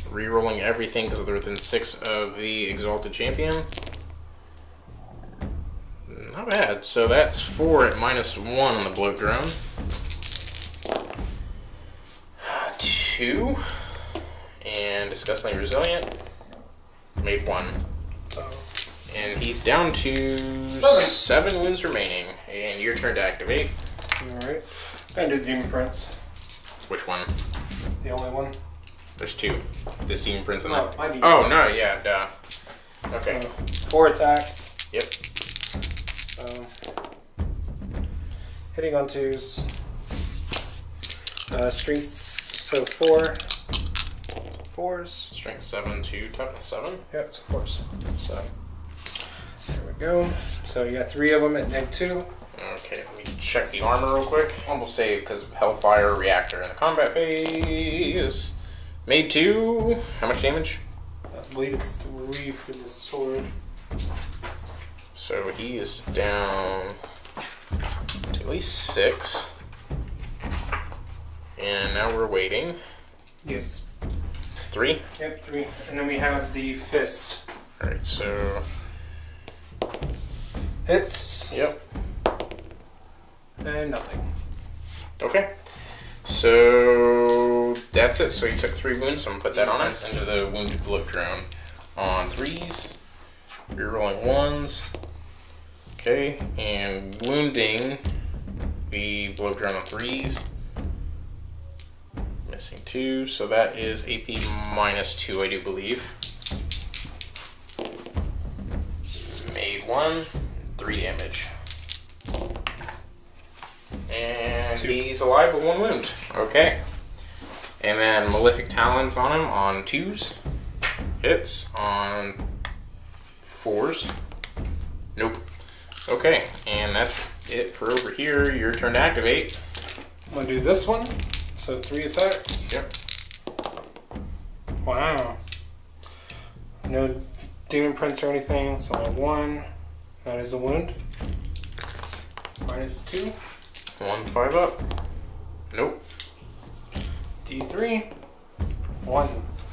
Rerolling everything because they're within 6 of the Exalted Champion. Not bad. So that's 4 at -1 on the Bloat Drone. 2. And Disgustingly Resilient. Made 1. And he's down to 7 wounds remaining. And your turn to activate. Alright. And do the Demon Prince. Which one? The only one. There's 2. This Demon Prince and that. Oh, no, yeah, duh. Okay. So 4 attacks. Yep. So hitting on 2s. Strengths, so 4. 4s. Strength 7 to toughness 7. Yeah, it's 4s. So there we go. So you got 3 of them at -2. Okay, let me check the armor real quick. Almost save because of Hellfire Reactor in the combat phase. Made 2. How much damage? I believe it's 3 for the sword. So he is down to at least 6. And now we're waiting. Yes. 3? Yep, 3. And then we have the fist. Alright, so... Hits. Yep. And nothing. Okay. So that's it. So he took 3 wounds, so I'm going to put that on us into the Wounded Bloat Drone. On 3s. Rerolling 1s. Okay, and wounding the Bloat Drone on 3s. Missing 2, so that is AP -2, I do believe. Made 1, 3 damage. And he's alive with 1 wound. Okay. And then Malefic Talons on him on 2s. Hits on 4s. Nope. Okay, and that's it for over here. Your turn to activate. I'm gonna do this one. So 3 attacks. Yep. Wow. No demon prints or anything, so only 1. That is a wound. -2. 1, 5 up. Nope. D3. 1.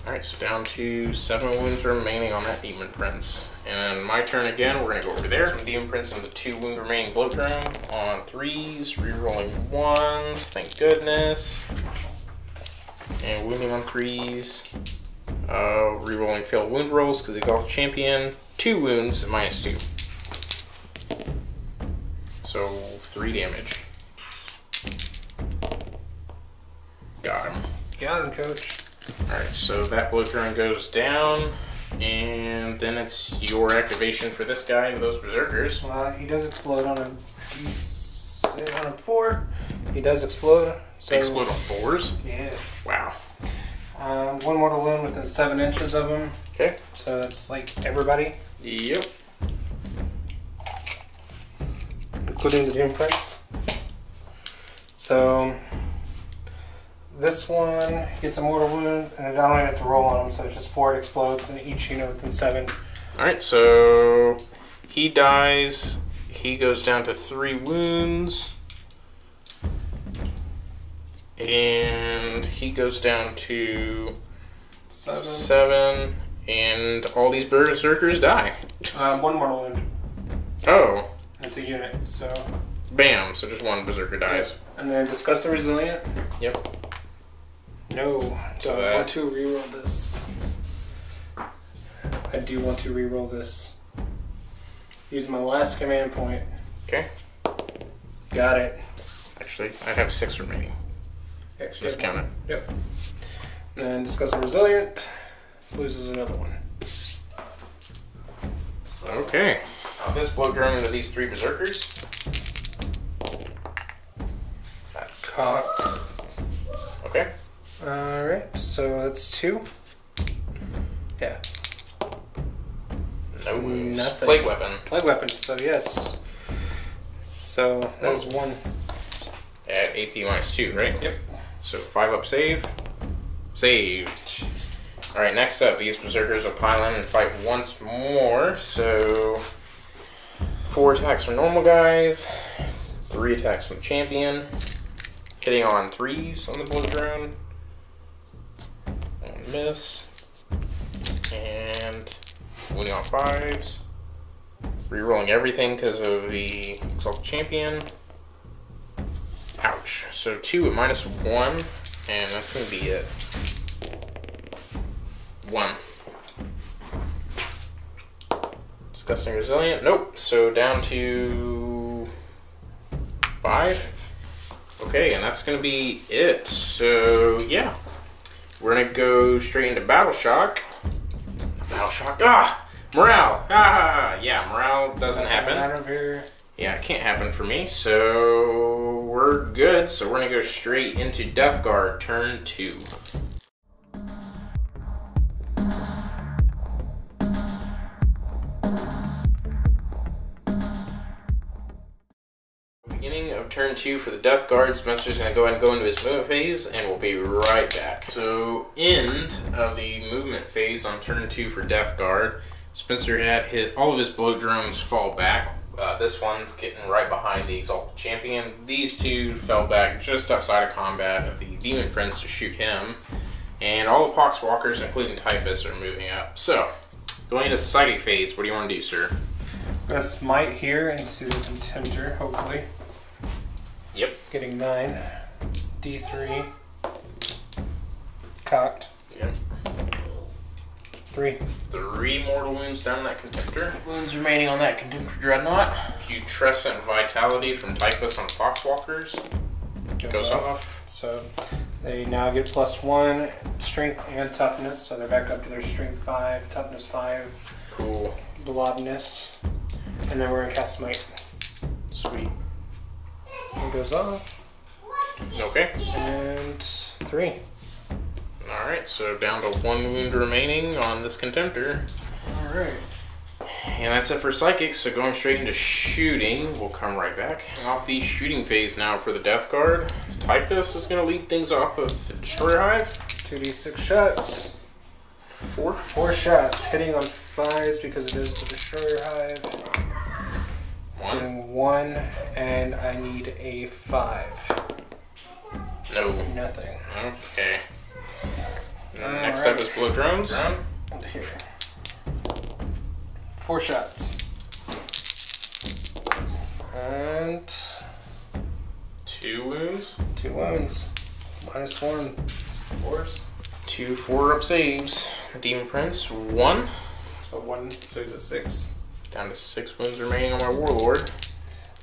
Alright, so down to 7 wounds remaining on that demon prince. And my turn again, we're gonna go over there. Some demon prince into 2 wound remaining bloat drone on 3s, rerolling 1s, thank goodness. And wounding on 3s. Rerolling failed wound rolls because they got champion. 2 wounds at -2. So 3 damage. Got him. Got him, coach. Alright, so that bloat drone goes down, and then it's your activation for this guy and those berserkers. He does explode on a 4. He does explode. So They explode on 4s? Yes. Wow. 1 mortal wound within 7 inches of him. Okay. So that's like everybody, Yep. including the Doom Prince. So this one gets a mortal wound, and I don't even have to roll on him, so it's just 4 explodes, and each unit within 7. Alright, so he dies. He goes down to 3 wounds. And he goes down to 7. And all these berserkers die. 1 mortal wound. Oh. That's a unit, so. Bam. So just 1 berserker dies. And then discuss the resilient. Yep. No, So don't want to reroll this. I do want to reroll this. Use my last command point. Okay. Got it. Actually, I have 6 remaining. Extra. Just count it. Yep. And then discuss the resilient. Loses another one. Okay. Now this bloat drone into these 3 berserkers. That's Cocked. okay. Alright, so that's 2. Yeah. No wounds. Nothing. Plague weapon. Plague weapon, so yes. So that was 1. At AP -2, right? Yep. So 5 up save. Saved. Alright, next up, these berserkers will pile in and fight once more. So 4 attacks from normal guys, 3 attacks from champion. Hitting on 3s on the bloat drone. And miss. And wounding on 5s. Rerolling everything because of the Exalted Champion. Ouch. So 2 at -1, and that's going to be it. 1. Disgusting Resilient. Nope. So down to 5. Okay, and that's going to be it. So, yeah. We're going to go straight into Battle Shock. Battle Shock. Ah! Morale. Ah! Yeah, morale doesn't happen. Out of here. Yeah, it can't happen for me, so we're good. So we're going to go straight into Death Guard, turn 2. Beginning of turn 2 for the Death Guard. Spencer's going to go ahead and go into his movement phase, and we'll be right back. So, end of the movement phase on turn 2 for Death Guard. Spencer had all of his bloat drones fall back. This one's getting right behind the Exalted Champion. These 2 fell back just outside of combat of the Demon Prince to shoot him. And all the Poxwalkers, including Typhus, are moving up. So, going into Psychic phase, what do you want to do, sir? I'm going to smite here into the Contender, hopefully. Yep. Getting 9. D3. Cocked. Yep. 3. 3 mortal wounds down that Contemptor. Wounds remaining on that Contemptor Dreadnought. Putrescent Vitality from Typhus on Foxwalkers. Goes off. So they now get +1 strength and toughness, so they're back up to their strength 5, toughness 5. Cool. Bloodness. And then we're going to cast Smite. Sweet. It goes off. Okay. And 3. Alright, so down to 1 wound remaining on this Contemptor. Alright. And that's it for Psychics, so going straight into shooting, we'll come right back. Off the shooting phase now for the Death Guard. Typhus is going to lead things off with the Destroyer Hive. 2d6 shots. 4. 4 shots. Hitting on 5s because it is the Destroyer Hive. 1. Getting 1, and I need a 5. No. Nothing. Okay. Next up is Blow Drones. Here. 4 shots. And 2 wounds. 2 wounds. -1. 4s. 2 4-up saves. The Demon Prince, 1. So 1, so he's at 6. Down to 6 wounds remaining on my Warlord.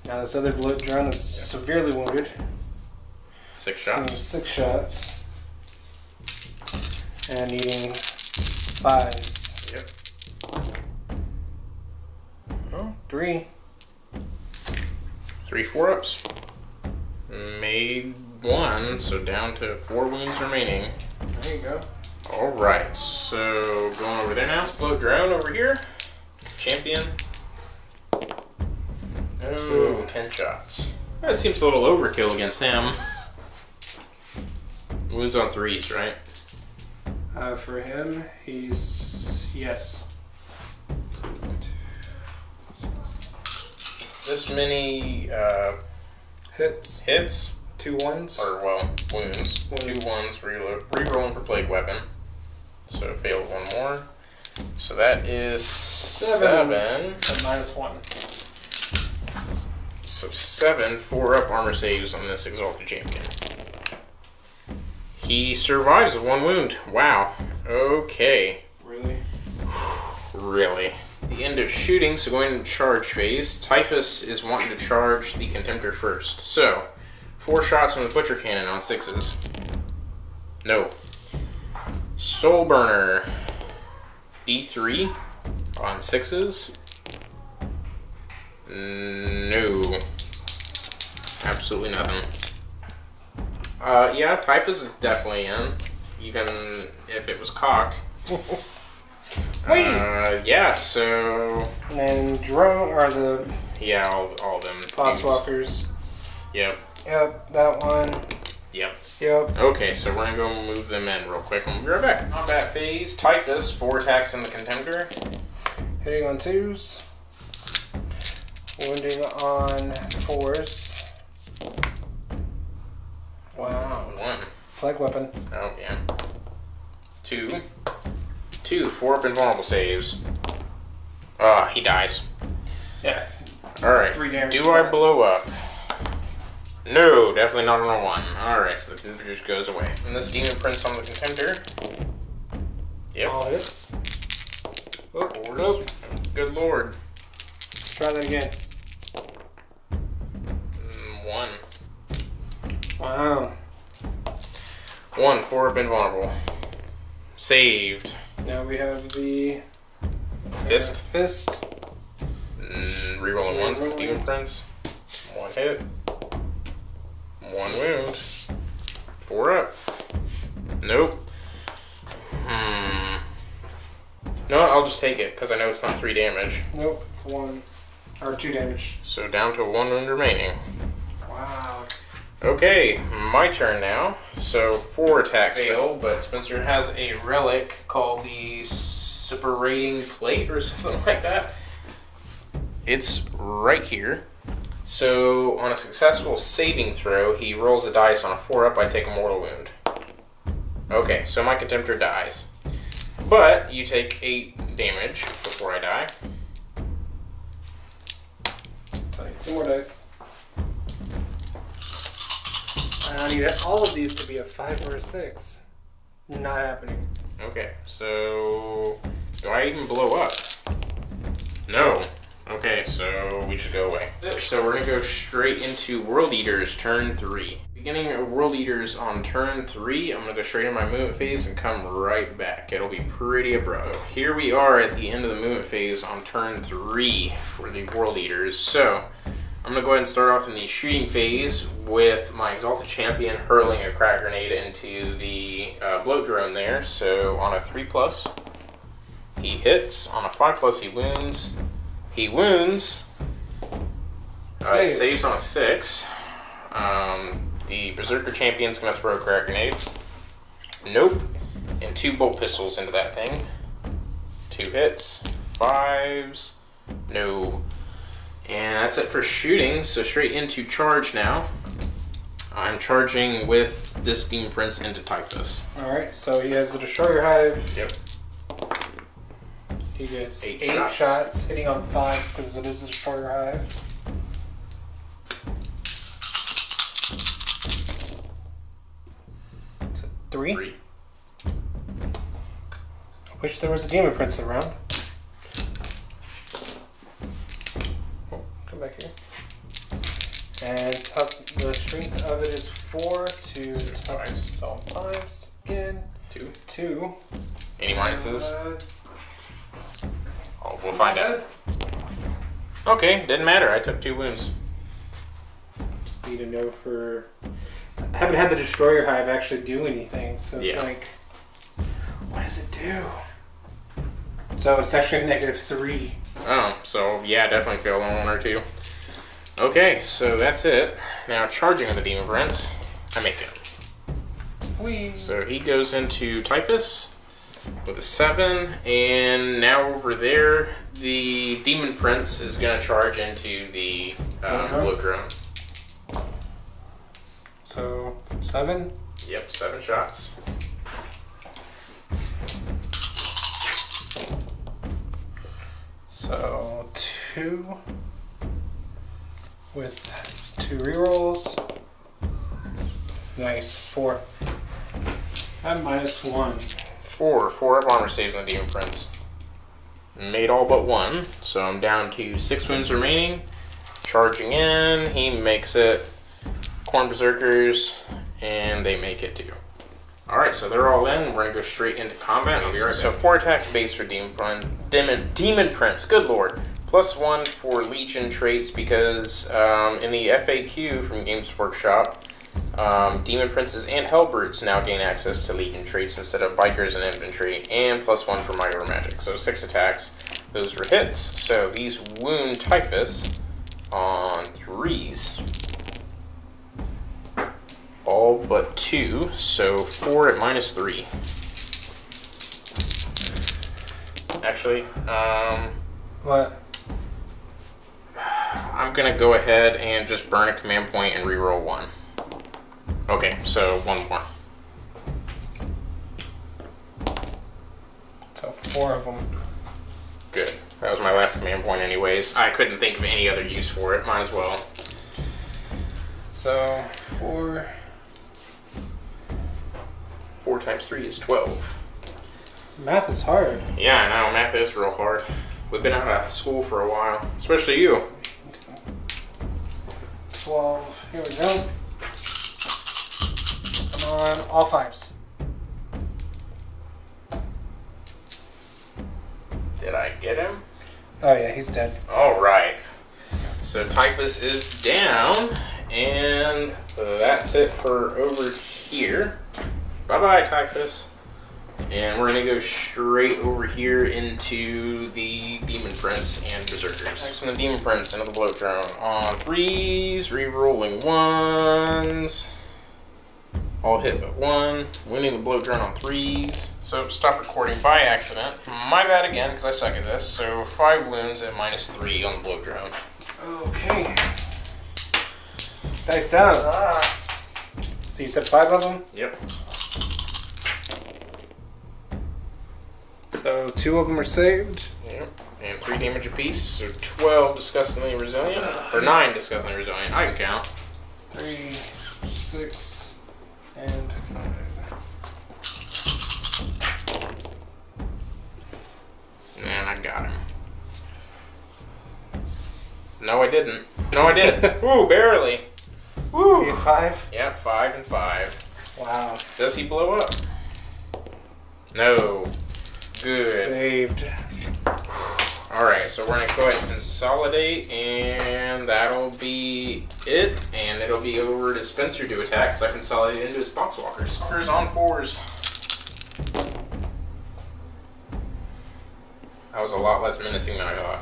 Now this other blood drone that's severely wounded. 6 shots. 6 shots. And needing 5s. Yep. Oh, 3. 3 4-ups. Made 1, so down to 4 wounds remaining. There you go. Alright, so going over there now. Explode Drone over here. Champion. Oh, 10 shots. That seems a little overkill against him. Wounds on 3s, right? For him, he's... yes. This many Hits. 2 1s. or well, wounds. 2 1s, rerolling for Plague Weapon. So failed 1 more. So that is 7. And -1. So 7 4-up armor saves on this Exalted Champion. He survives with 1 wound. Wow. Okay. Really? Really. The end of shooting, so going into charge phase. Typhus is wanting to charge the Contemptor first. So, 4 shots from the Butcher Cannon on 6s. No. Soul Burner. D3 on 6s. No. Absolutely nothing. Yeah, Typhus is definitely in, even if it was cocked. Wait! Yeah, so... And drone, or the Yeah, all of them. Foxwalkers. Yep. Yep, that one. Yep. Yep. Okay, so we're gonna go move them in real quick and we'll be right back. Combat phase, Typhus, 4 attacks in the Contemptor. Hitting on 2s. Wounding on 4s. Wow. 1. Plague weapon. Oh, yeah. 2. 4-up invulnerable saves. Ah, he dies. Yeah. Alright, 3 damage. do I blow up? No, definitely not on a 1. Alright, so the Contemptor just goes away. And this Demon Prince on the Contemptor. Yep. All hits. Oh, Fours. nope. Good lord. Try that again. 1. Wow. 1, 4-up invulnerable. Saved. Now we have the Fist. Fist. Rerolling 1s with Demon Prince. 1 hit. 1 wound. 4-up. Nope. No, I'll just take it, because I know it's not 3 damage. Nope, it's 1. Or 2 damage. So down to 1 wound remaining. Wow. Okay, my turn now. So 4 attacks fail, but Spencer has a relic called the Separating Plate or something like that. It's right here. So on a successful saving throw, he rolls a dice on a 4-up, I take a mortal wound. Okay, so my Contemptor dies. But you take 8 damage before I die. Take 2 more dice. I need all of these to be a 5 or a 6. Not happening. Okay, so do I even blow up? No. Okay, so we just go away. So we're gonna go straight into World Eaters turn 3. Beginning of World Eaters on turn 3, I'm gonna go straight in my movement phase and come right back. It'll be pretty abrupt. Here we are at the end of the movement phase on turn 3 for the World Eaters. So I'm gonna go ahead and start off in the shooting phase with my Exalted Champion hurling a crack grenade into the bloat drone there. So on a 3+, he hits. On a 5+, he wounds. He wounds. Saves on a 6. The Berserker Champion's gonna throw crack grenades. Nope. And 2 bolt pistols into that thing. 2 hits. 5s. No. And that's it for shooting, so straight into charge now. I'm charging with this Demon Prince into Typhus. Alright, so he has the Destroyer Hive. Yep. He gets 8 shots, hitting on 5s because it is the Destroyer Hive. It's a 3. I wish there was a Demon Prince around. Oh, come back here. And the strength of it is 4 to 5s. So 5s again. 2. Any minuses? Oh, we'll find out. Okay, didn't matter. I took 2 wounds. Just need to know for. I haven't had the Destroyer Hive actually do anything, so it's like, what does it do? So it's actually -3. Oh, so yeah, definitely failed on 1 or 2. Okay, so that's it. Now charging with the Demon Prince, I make it. Whee. So he goes into Typhus with a 7, and now over there, the Demon Prince is going to charge into the blow drone. So 7? Yep, 7 shots. So 2 with 2 rerolls. Nice, 4. I'm -1. 4 of armor saves on the Demon Prince. Made all but 1, so I'm down to 6 wounds remaining. Charging in, he makes it. Corn Berserkers, and they make it too. Alright, so they're all in. We're gonna go straight into combat. I'll be right back. So 4 attacks base for Demon Prince, good lord. +1 for Legion traits because in the FAQ from Games Workshop, Demon Princes and Hellbrutes now gain access to Legion traits instead of Bikers and Infantry, and +1 for Might or Magic. So 6 attacks. Those were hits. So these wound Typhus on 3s. All but 2, so 4 at -3. Actually, What? I'm gonna go ahead and just burn a command point and reroll 1. Okay, so 1 more. So 4 of them. Good. That was my last command point anyways. I couldn't think of any other use for it. Might as well. So 4 times 3 is 12. Math is hard. Yeah, I know. Math is real hard. We've been out of school for a while. Especially you. 12. Here we go. Come on, all 5s. Did I get him? Oh yeah, he's dead. Alright. So Typhus is down. And that's it for over here. Bye-bye, Typhus. And we're going to go straight over here into the Demon Prince and Berserkers. Next from the Demon Prince into the Bloat Drone. On 3s, re-rolling 1s. All hit but 1. Winning the Bloat Drone on 3s. So stop recording by accident. My bad again, because I suck at this. So 5 wounds at -3 on the Bloat Drone. Okay. Dice down. So you said 5 of them? Yep. So 2 of them are saved. Yep. And 3 damage apiece. So 12 disgustingly resilient. Or 9 disgustingly resilient. I can count. 3, 6, and 5. And I got him. No, I didn't. No, I did. Woo, barely. Woo. Is he at 5? Yep, 5 and 5. Wow. Does he blow up? No. Good. Saved. Alright, so we're going to go ahead and consolidate, and that'll be it. And it'll be over to Spencer to attack, so I consolidate into his Boxwalkers. Walkers on 4s. That was a lot less menacing than I thought.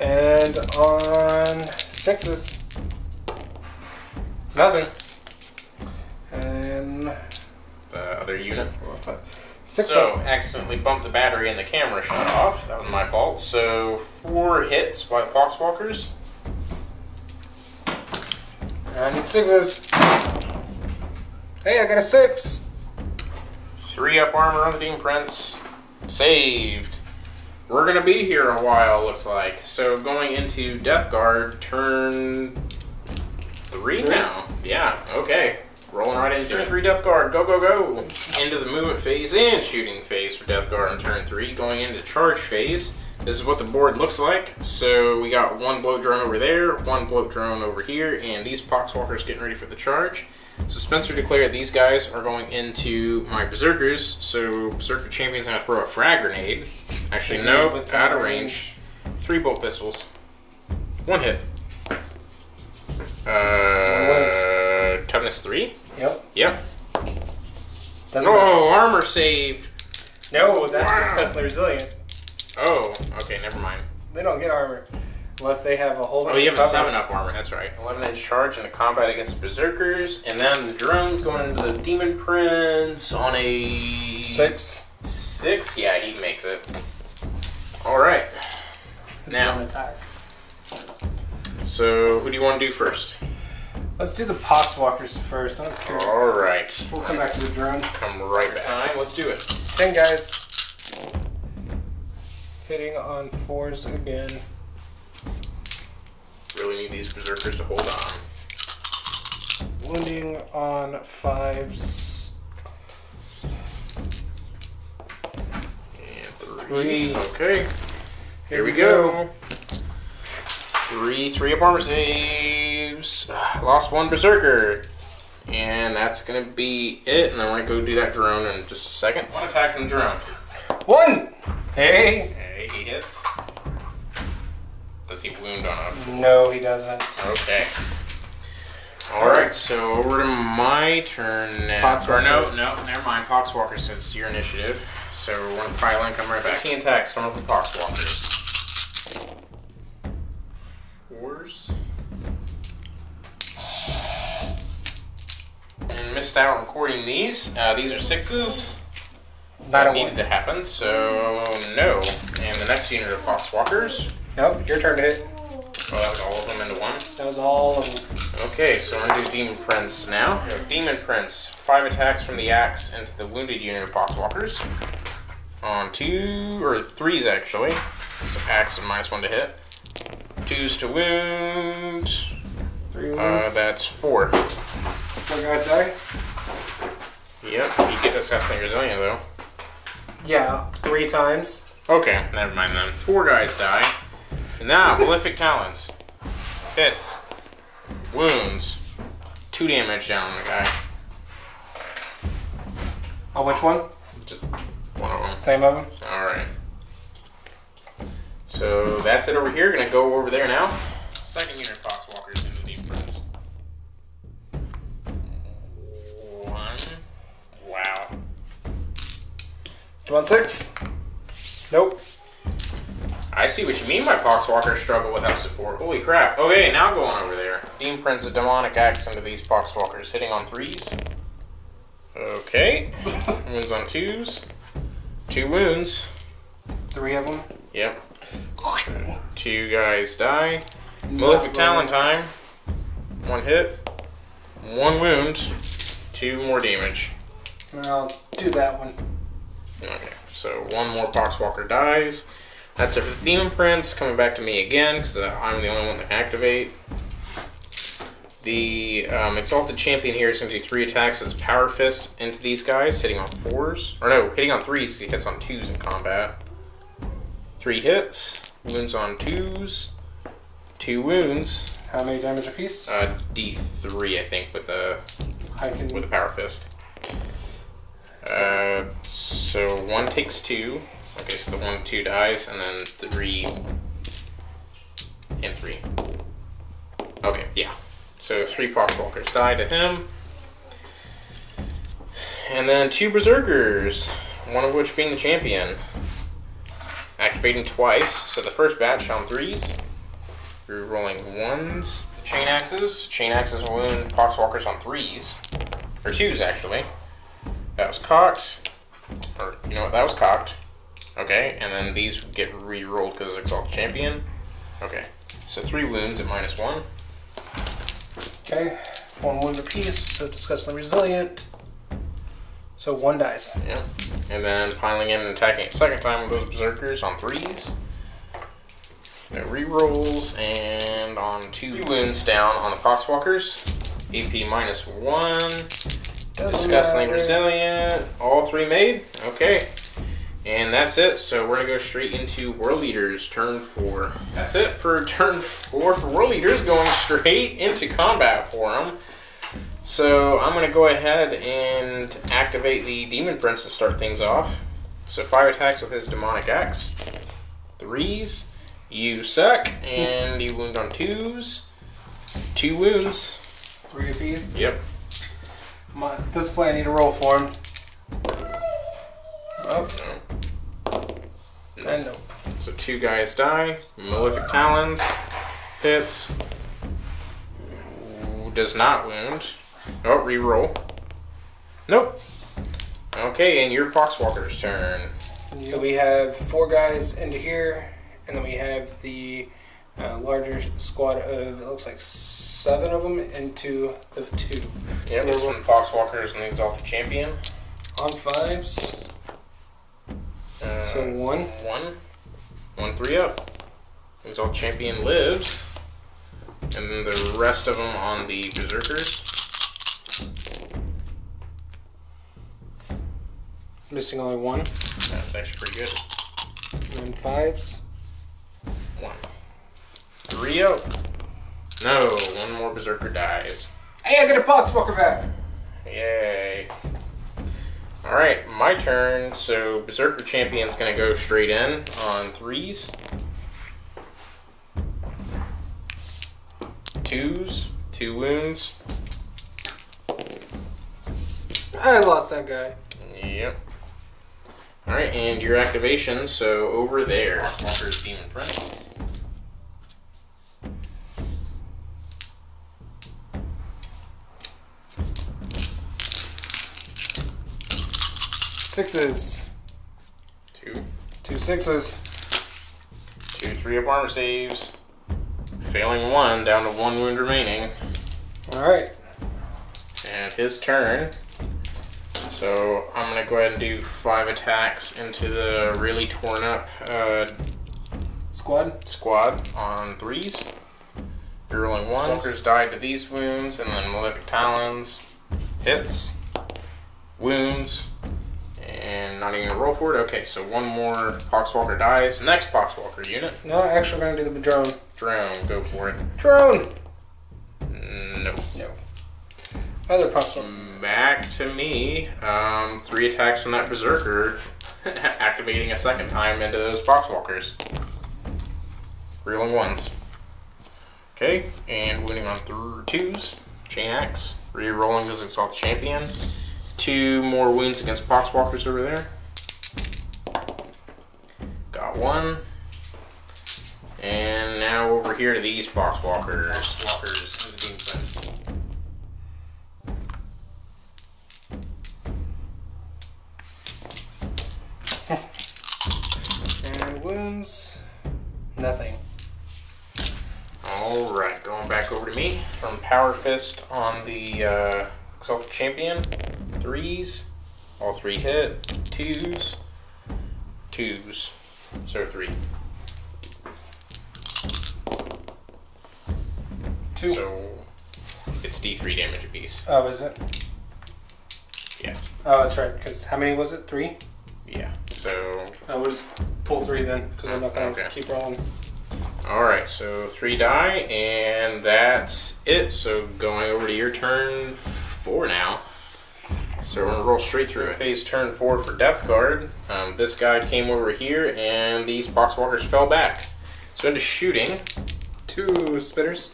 And on 6s. Nothing. And The other unit. 4, 5, 6. So, accidentally bumped the battery and the camera shut off. That was my fault. So, 4 hits by Poxwalkers. I need 6s. Hey, I got a 6. 3 up armor on the Demon Prince. Saved. We're going to be here a while, looks like. So, going into Death Guard, turn 3 now. Yeah, okay. Rolling right into turn 3 Death Guard. Go, go, go. Into the movement phase and shooting phase for Death Guard on turn 3. Going into charge phase. This is what the board looks like. So we got 1 bloat drone over there, 1 bloat drone over here, and these Poxwalkers getting ready for the charge. So Spencer declared these guys are going into my Berserkers. So Berserker Champion's going to throw a frag grenade. Actually, no, out of range. 3 bolt pistols. 1 hit. Toughness 3? Yep. Yep. Doesn't Oh, armor saved. No, that's especially resilient. Oh, okay, never mind. They don't get armor unless they have a whole bunch Oh, you of have a cover. 7-up armor, that's right. 11-inch charge in the combat against Berserkers, and then the drone's going into the Demon Prince on a... 6. 6? Yeah, he makes it. Alright. Now, attack. so who do you want to do first? Let's do the Poxwalkers first. I'm curious. Alright. We'll come back to the drone. Come right back. Alright, let's do it. 10 guys. Hitting on 4s again. Really need these Berserkers to hold on. Wounding on 5s. And 3. Okay. Here we go. 3 up armor saves. Lost 1 Berserker. And that's going to be it. And I'm going to go do that drone in just a second. 1 attack from the drone. 1! Hey! Okay, he hits. Does he wound on a... No, he doesn't. Okay. Alright, so over to my turn now. Or no, never mind. Poxwalker says it's your initiative. So we're going to pile in, come right back. 15 attacks, some of the Poxwalkers. 4s. And missed out on recording these. These are 6s. Not a That needed to happen, so no. And the next unit of Poxwalkers. Nope, your turn to hit. Oh, that was all of them into 1. That was all of them. Okay, so I'm going to do Demon Prince now. Demon Prince, 5 attacks from the axe into the wounded unit of Poxwalkers. On 2, or 3s actually. So axe and -1 to hit. 2s to wound. 3 wounds. That's 4. 4 guys die? Yep, you get disgusting resilient though. Yeah, 3 times. Okay, never mind then. 4 guys die. And now, Malefic Talons. Hits. Wounds. 2 damage down on the guy. On which one? Just one of them. Same of them? Alright. So that's it over here. Gonna go over there now. Second unit of Poxwalkers into the Demon Prince. 1. Wow. Do you want 6? Nope. I see what you mean by Poxwalkers struggle without support. Holy crap. Okay, now going over there. Demon Prince, a demonic axe into these Poxwalkers. Hitting on 3s. Okay. Wounds on 2s. 2 wounds. 3 of them? Yep. 2 guys die. Malefic Talon time. 1 hit. 1 wound. 2 more damage. I'll do that one. Okay, so 1 more Poxwalker dies. That's it for the Demon Prince. Coming back to me again, because I'm the only one that can activate. The Exalted Champion here is going to do 3 attacks. It's Power Fist into these guys, hitting on 4s. Or no, hitting on 3s, he hits on 2s in combat. 3 hits. Wounds on 2s. 2 wounds. How many damage apiece? D3, I think, with the With the Power Fist. So 1 takes 2. Okay, so the 1, 2 dies, and then 3 and 3. Okay, yeah. So 3 Poxwalkers die to him. And then 2 Berserkers, one of which being the champion. activating twice. So the first batch on 3s. We're rolling 1s. Chain axes. Chain axes will wound Poxwalkers on 3s. Or 2s, actually. That was cocked. Or, you know what, that was cocked. Okay, and then these get re-rolled because it's Exalted Champion. Okay, so 3 wounds at -1. Okay, 1 wound apiece, so disgustingly resilient. So 1 dies. Yeah, and then piling in and attacking a second time with those Berserkers on 3s. No re-rolls, and on 2 wounds down on the Poxwalkers. AP -1. Disgustingly resilient. All 3 made. Okay. And that's it. So we're going to go straight into World Eaters, turn 4. That's it for turn 4 for World Eaters, going straight into combat for them. So I'm going to go ahead and activate the Demon Prince to start things off. So 5 attacks with his Demonic Axe. 3s. You suck. And you wound on 2s. 2 wounds. 3 apiece? Yep. At this point, I need to roll for him. Oh. No. And no. So 2 guys die. Malefic Talons. Hits. Does not wound. Oh, reroll. Nope. Okay, and your Poxwalker's turn. So we have 4 guys into here, and then we have the larger squad of, it looks like 7 of them into the 2. Yep, this one Poxwalkers and the Exalted Champion. On 5s. So 1. 1, 3 up. Exalted Champion lives. And then the rest of them on the Berserkers. Missing only 1. That's actually pretty good. And then 5s. 1. 3 up. No, 1 more Berserker dies. Hey, I got a Poxwalker back! Yay. Alright, my turn. So Berserker Champion's going to go straight in on 3s. 2s. 2 wounds. I lost that guy. Yep. Alright, and your activation, so over there, Walker's Demon Prince. Sixes. 2. 2 6s. 2 3-up armor saves. Failing 1, down to 1 wound remaining. Alright. And his turn. So I'm going to go ahead and do 5 attacks into the really torn up Squad on 3s. You're rolling 1. Walkers died to these wounds, and then Malefic Talons. Hits. Wounds. And not even going to roll for it. Okay, so 1 more Poxwalker dies. Next Poxwalker unit. No, actually we're going to do the drone. Drone, go for it. Drone! No. No. Other Poxwalker. Back to me. 3 attacks from that Berserker, activating a second time into those Poxwalkers. Reeling 1s. Okay, and winning on 2s. Chain Axe. Re-rolling as Exalted Champion. 2 more wounds against Poxwalkers over there. Got 1. And now over here to these Poxwalkers. Walkers and the Demon Prince. And wounds. Nothing. Alright, going back over to me. From Power Fist on the Exalted Champion. 3s. All 3 hit. 2s. 2s. So 3. 2. So it's D3 damage apiece. Oh, is it? Yeah. Oh, that's right. Because how many was it? 3? Yeah. So. I will just pull 3 then, because I'm not going to keep rolling. Alright, so 3 die, and that's it. So going over to your turn 4 now. So we're going to roll straight through it. Phase turn 4 for Death Guard. This guy came over here, and these Poxwalkers fell back. So into shooting. 2 spitters.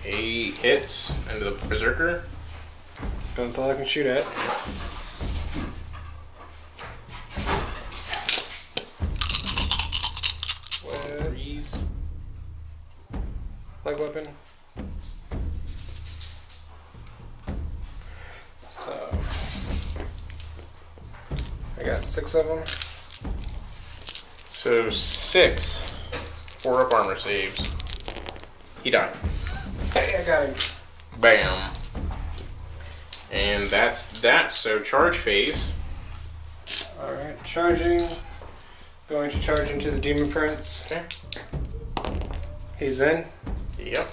8 hits into the Berserker. That's all I can shoot at. So 4 Threes. Leg weapon. So I got 6 of them. So 6. 4 up armor saves. He died. Hey, I got him. Bam. And that's that. So charge phase. Alright, charging. Going to charge into the Demon Prince. Okay. He's in. Yep.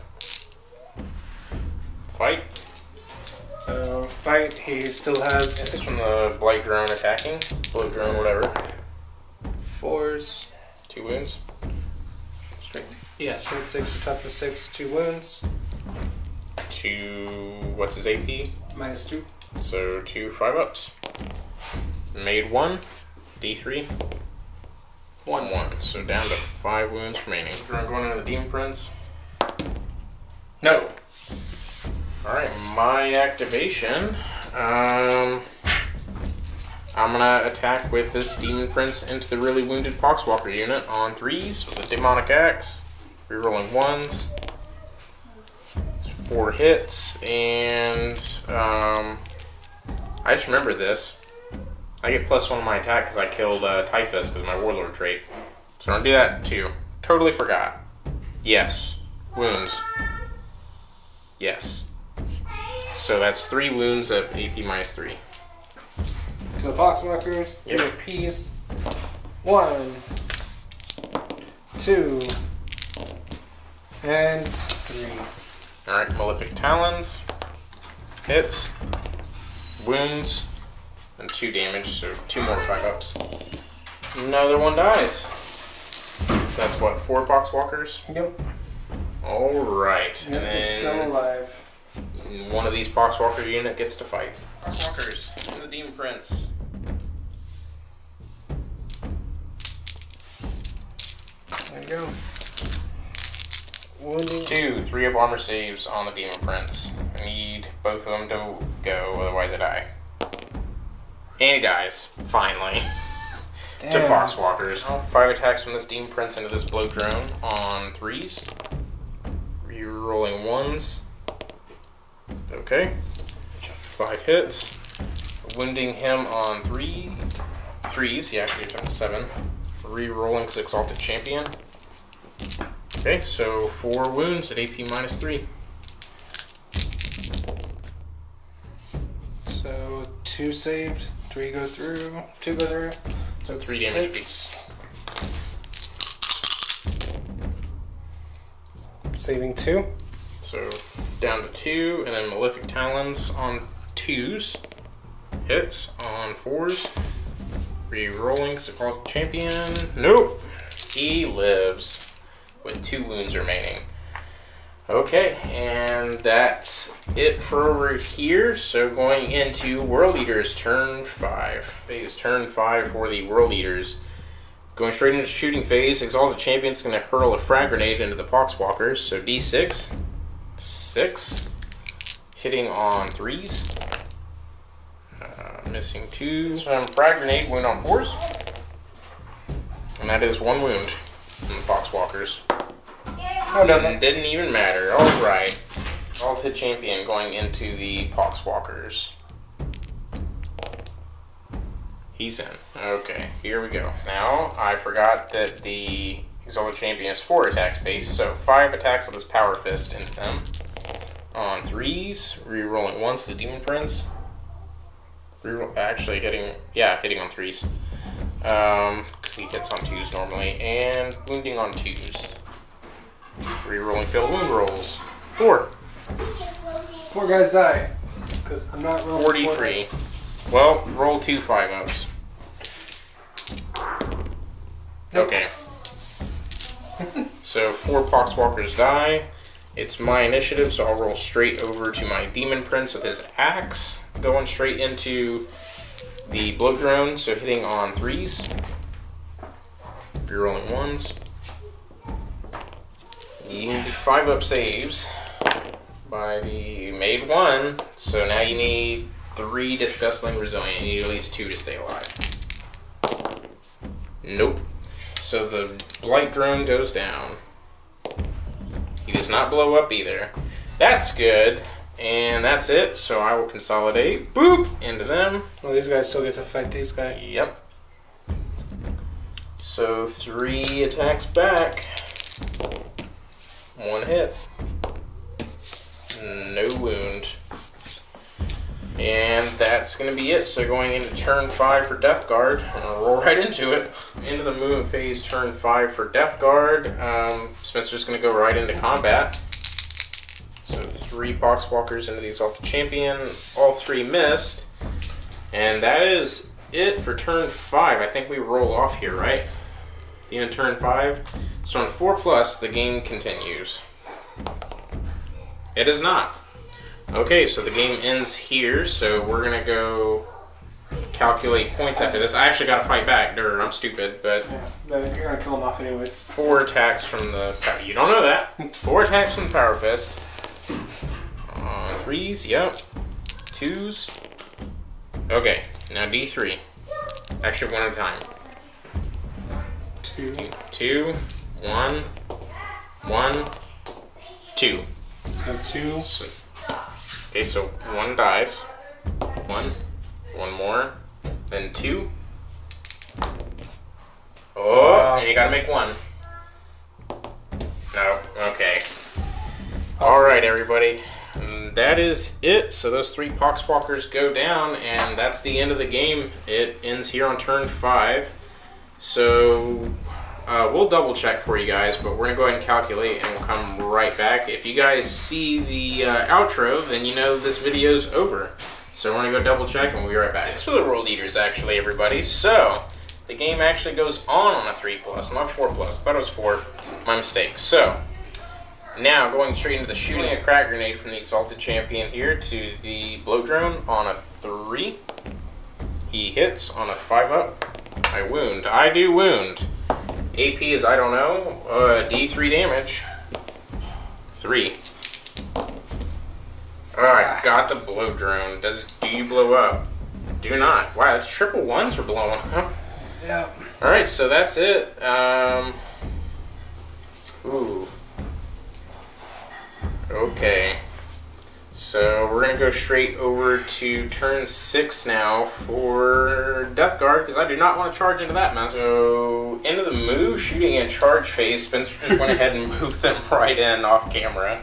Fight. So fight, he still has This is from the blight drone attacking. Bloat drone, whatever. 4s. 2 wounds. Strength. Yeah, strength 6 to toughness 6, 2 wounds. 2. What's his AP? -2. So 2 5-ups. Made 1. D3. 1-1. So down to 5 wounds remaining. Drone going into the Demon Prince. No. Alright, my activation. I'm gonna attack with this Demon Prince into the really wounded Poxwalker unit on 3s with a Demonic Axe. Rerolling 1s. 4 hits, and I just remembered this. I get +1 on my attack because I killed Typhus because of my Warlord trait. So I'm gonna do that too. Totally forgot. Yes. Wounds. Yes. So that's 3 wounds at AP -3. To the Poxwalkers, 3 apiece. 1, 2, and 3. Alright, Malefic Talons. Hits. Wounds. And 2 damage, so 2 more 5-ups. Another one dies. So that's what, 4 Poxwalkers? Yep. Alright. Yep, And he's still then alive. one of these Poxwalker unit gets to fight. Poxwalkers and the Demon Prince. There you go. Wounding. 2 3-up armor saves on the Demon Prince. I need both of them to go, otherwise I die. And he dies, finally. To Poxwalkers. 5 attacks from this Demon Prince into this Bloat Drone on 3s. Rerolling 1s. Okay. 5 hits. Wounding him on 3s. Yeah, actually, it's on 7. Rerolling 6 Exalted Champion. Okay, so 4 wounds at AP -3. So 2 saved, 3 go through, 2 go through. So 3 damage 6. Saving 2. So down to 2, and then Malefic Talons on 2s. Hits on 4s. Rerolling Exalted Champion. Nope. He lives with 2 wounds remaining. Okay, and that's it for over here. So going into World Eaters turn 5. Phase turn 5 for the World Eaters. Going straight into shooting phase, Exalted Champion's going to hurl a frag grenade into the Poxwalkers. So D6. 6. Hitting on 3s. Missing 2. Some frag grenade, wound on 4s. And that is 1 wound from the Poxwalkers. Oh, doesn't. Didn't even matter. Alright. Exalted Champion going into the Poxwalkers. He's in. Okay, here we go. Now, I forgot that the Exalted Champion is 4 attacks base, so 5 attacks with his Power Fist into them. On 3s, rerolling 1s to the Demon Prince. Actually hitting on 3s. He hits on 2s normally, and wounding on 2s. Rerolling failed wound rolls. 4. 4 guys die. Because I'm not rolling 43. Well, roll 2 5-ups. Nope. Okay. So 4 Poxwalkers die. It's my initiative, so I'll roll straight over to my Demon Prince with his axe. Going straight into the Bloat Drone, so hitting on 3s. Rerolling 1s. You need 5-up saves by the made 1, so now you need 3 Disgusting Resilient. You need at least 2 to stay alive. Nope. So the blight drone goes down. He does not blow up either. That's good. And that's it. So I will consolidate. Boop! Into them. Well, these guys still get to fight these guys. Yep. So 3 attacks back. 1 hit. No wound. And that's going to be it. So going into turn 5 for Death Guard. I'm going to roll right into it. Into the movement phase, turn 5 for Death Guard. Spencer's going to go right into combat. So 3 Poxwalkers into the Exalted Champion. All 3 missed. And that is it for turn 5. I think we roll off here, right? The end of turn 5. So on 4+, the game continues. It is not. Okay, so the game ends here, so we're going to go calculate points after this. I actually got to fight back. I'm stupid, but... Yeah, but you're going to kill him off anyways. 4 attacks from the... You don't know that. 4 attacks from the Power Fist. 3s, yep. 2s. Okay, now D3. Actually, 1 at a time. 2, 1, 1, 2. So 2. Okay, so 1 dies. 1 more. Then 2. Oh, and you gotta make 1. No, okay. Alright, everybody. That is it. So those 3 Poxwalkers go down, and that's the end of the game. It ends here on turn 5. So we'll double check for you guys, but we're gonna go ahead and calculate, and we'll come right back. If you guys see the outro, then you know this video's over. So we're gonna go double check, and we'll be right back. It's for the World Eaters, actually, everybody. So the game actually goes on a 3+, not 4+. I thought it was 4. My mistake. So now going straight into the shooting a crack grenade from the Exalted Champion here to the blow drone on a 3. He hits on a 5+. I wound. I do wound. AP is I don't know. D3 damage. 3. Alright, got the blow drone. Do you blow up? Do not. Wow, that's triple 1s for blowing up. Yeah. Alright, so that's it. Ooh. Okay. So we're going to go straight over to turn 6 now for Death Guard, because I do not want to charge into that mess. So, into the move, shooting, and charge phase, Spencer just went ahead and moved them right in off camera.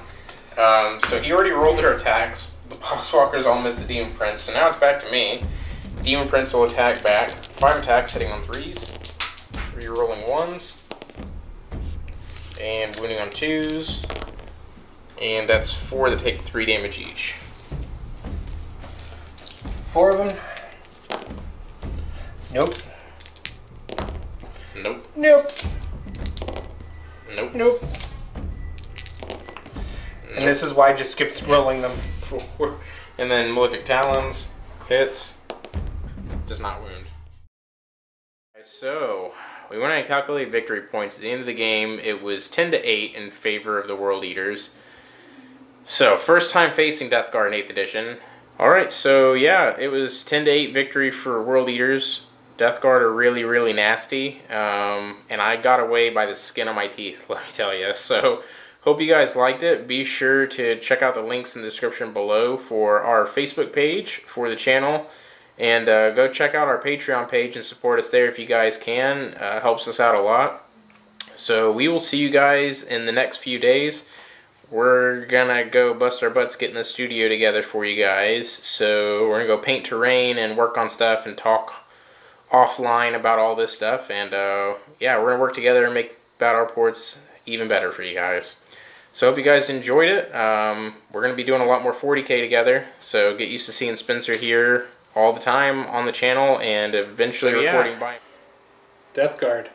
So he already rolled their attacks. The Poxwalkers all missed the Demon Prince, so now it's back to me. Demon Prince will attack back. 5 attacks hitting on 3s. 3 rolling 1s. And wounding on 2s. And that's 4 that take 3 damage each. 4 of them. Nope. Nope. Nope. Nope. Nope. And this is why I just skipped rolling them. 4. And then Malefic Talons hits. Does not wound. So we went and calculated victory points. At the end of the game, it was 10-8 in favor of the World Eaters. So, first time facing Death Guard in 8th edition. Alright, so yeah, it was 10-8 victory for World Eaters. Death Guard are really, really nasty. And I got away by the skin of my teeth, let me tell you. So, hope you guys liked it. Be sure to check out the links in the description below for our Facebook page for the channel. And go check out our Patreon page and support us there if you guys can. Helps us out a lot. So, we will see you guys in the next few days. We're gonna go bust our butts getting the studio together for you guys. So we're gonna go paint terrain and work on stuff and talk offline about all this stuff. And yeah, we're gonna work together and make battle reports even better for you guys. So hope you guys enjoyed it. We're gonna be doing a lot more 40k together. So get used to seeing Spencer here all the time on the channel and eventually recording by Death Guard.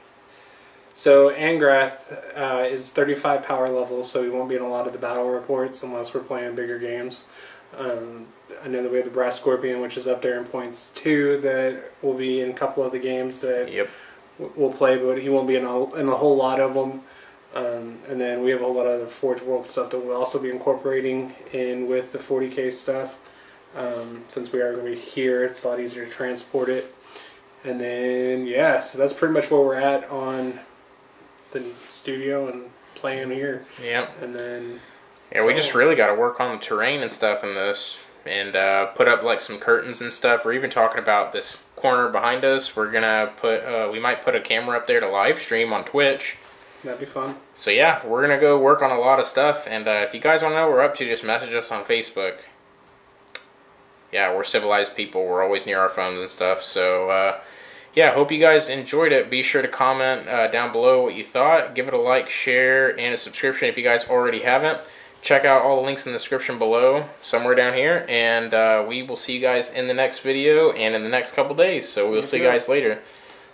So Angrath is 35 power level, so he won't be in a lot of the battle reports unless we're playing bigger games. I know that we have the Brass Scorpion, which is up there in points too, that will be in a couple of the games that we'll play, but he won't be in a whole lot of them. And then we have a whole lot of Forge World stuff that we'll also be incorporating in with the 40k stuff. Since we are going to be here, it's a lot easier to transport it. And then, yeah, so that's pretty much where we're at on the studio and playing here. Yep. And then... Yeah, we just really got to work on the terrain and stuff in this, and put up like some curtains and stuff. We're even talking about this corner behind us. We're gonna put, we might put a camera up there to live stream on Twitch. That'd be fun. So yeah, we're gonna go work on a lot of stuff, and if you guys want to know what we're up to, just message us on Facebook. Yeah, we're civilized people. We're always near our phones and stuff. So yeah, hope you guys enjoyed it. Be sure to comment down below what you thought. Give it a like, share, and a subscription if you guys already haven't. Check out all the links in the description below, somewhere down here, and we will see you guys in the next video and in the next couple days. So we'll see you guys later.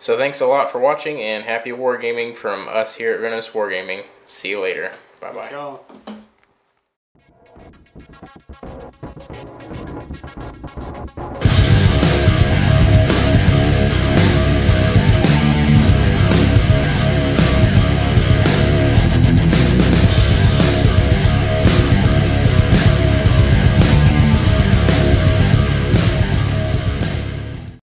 So thanks a lot for watching, and happy wargaming from us here at Renos Wargaming. See you later. Bye-bye.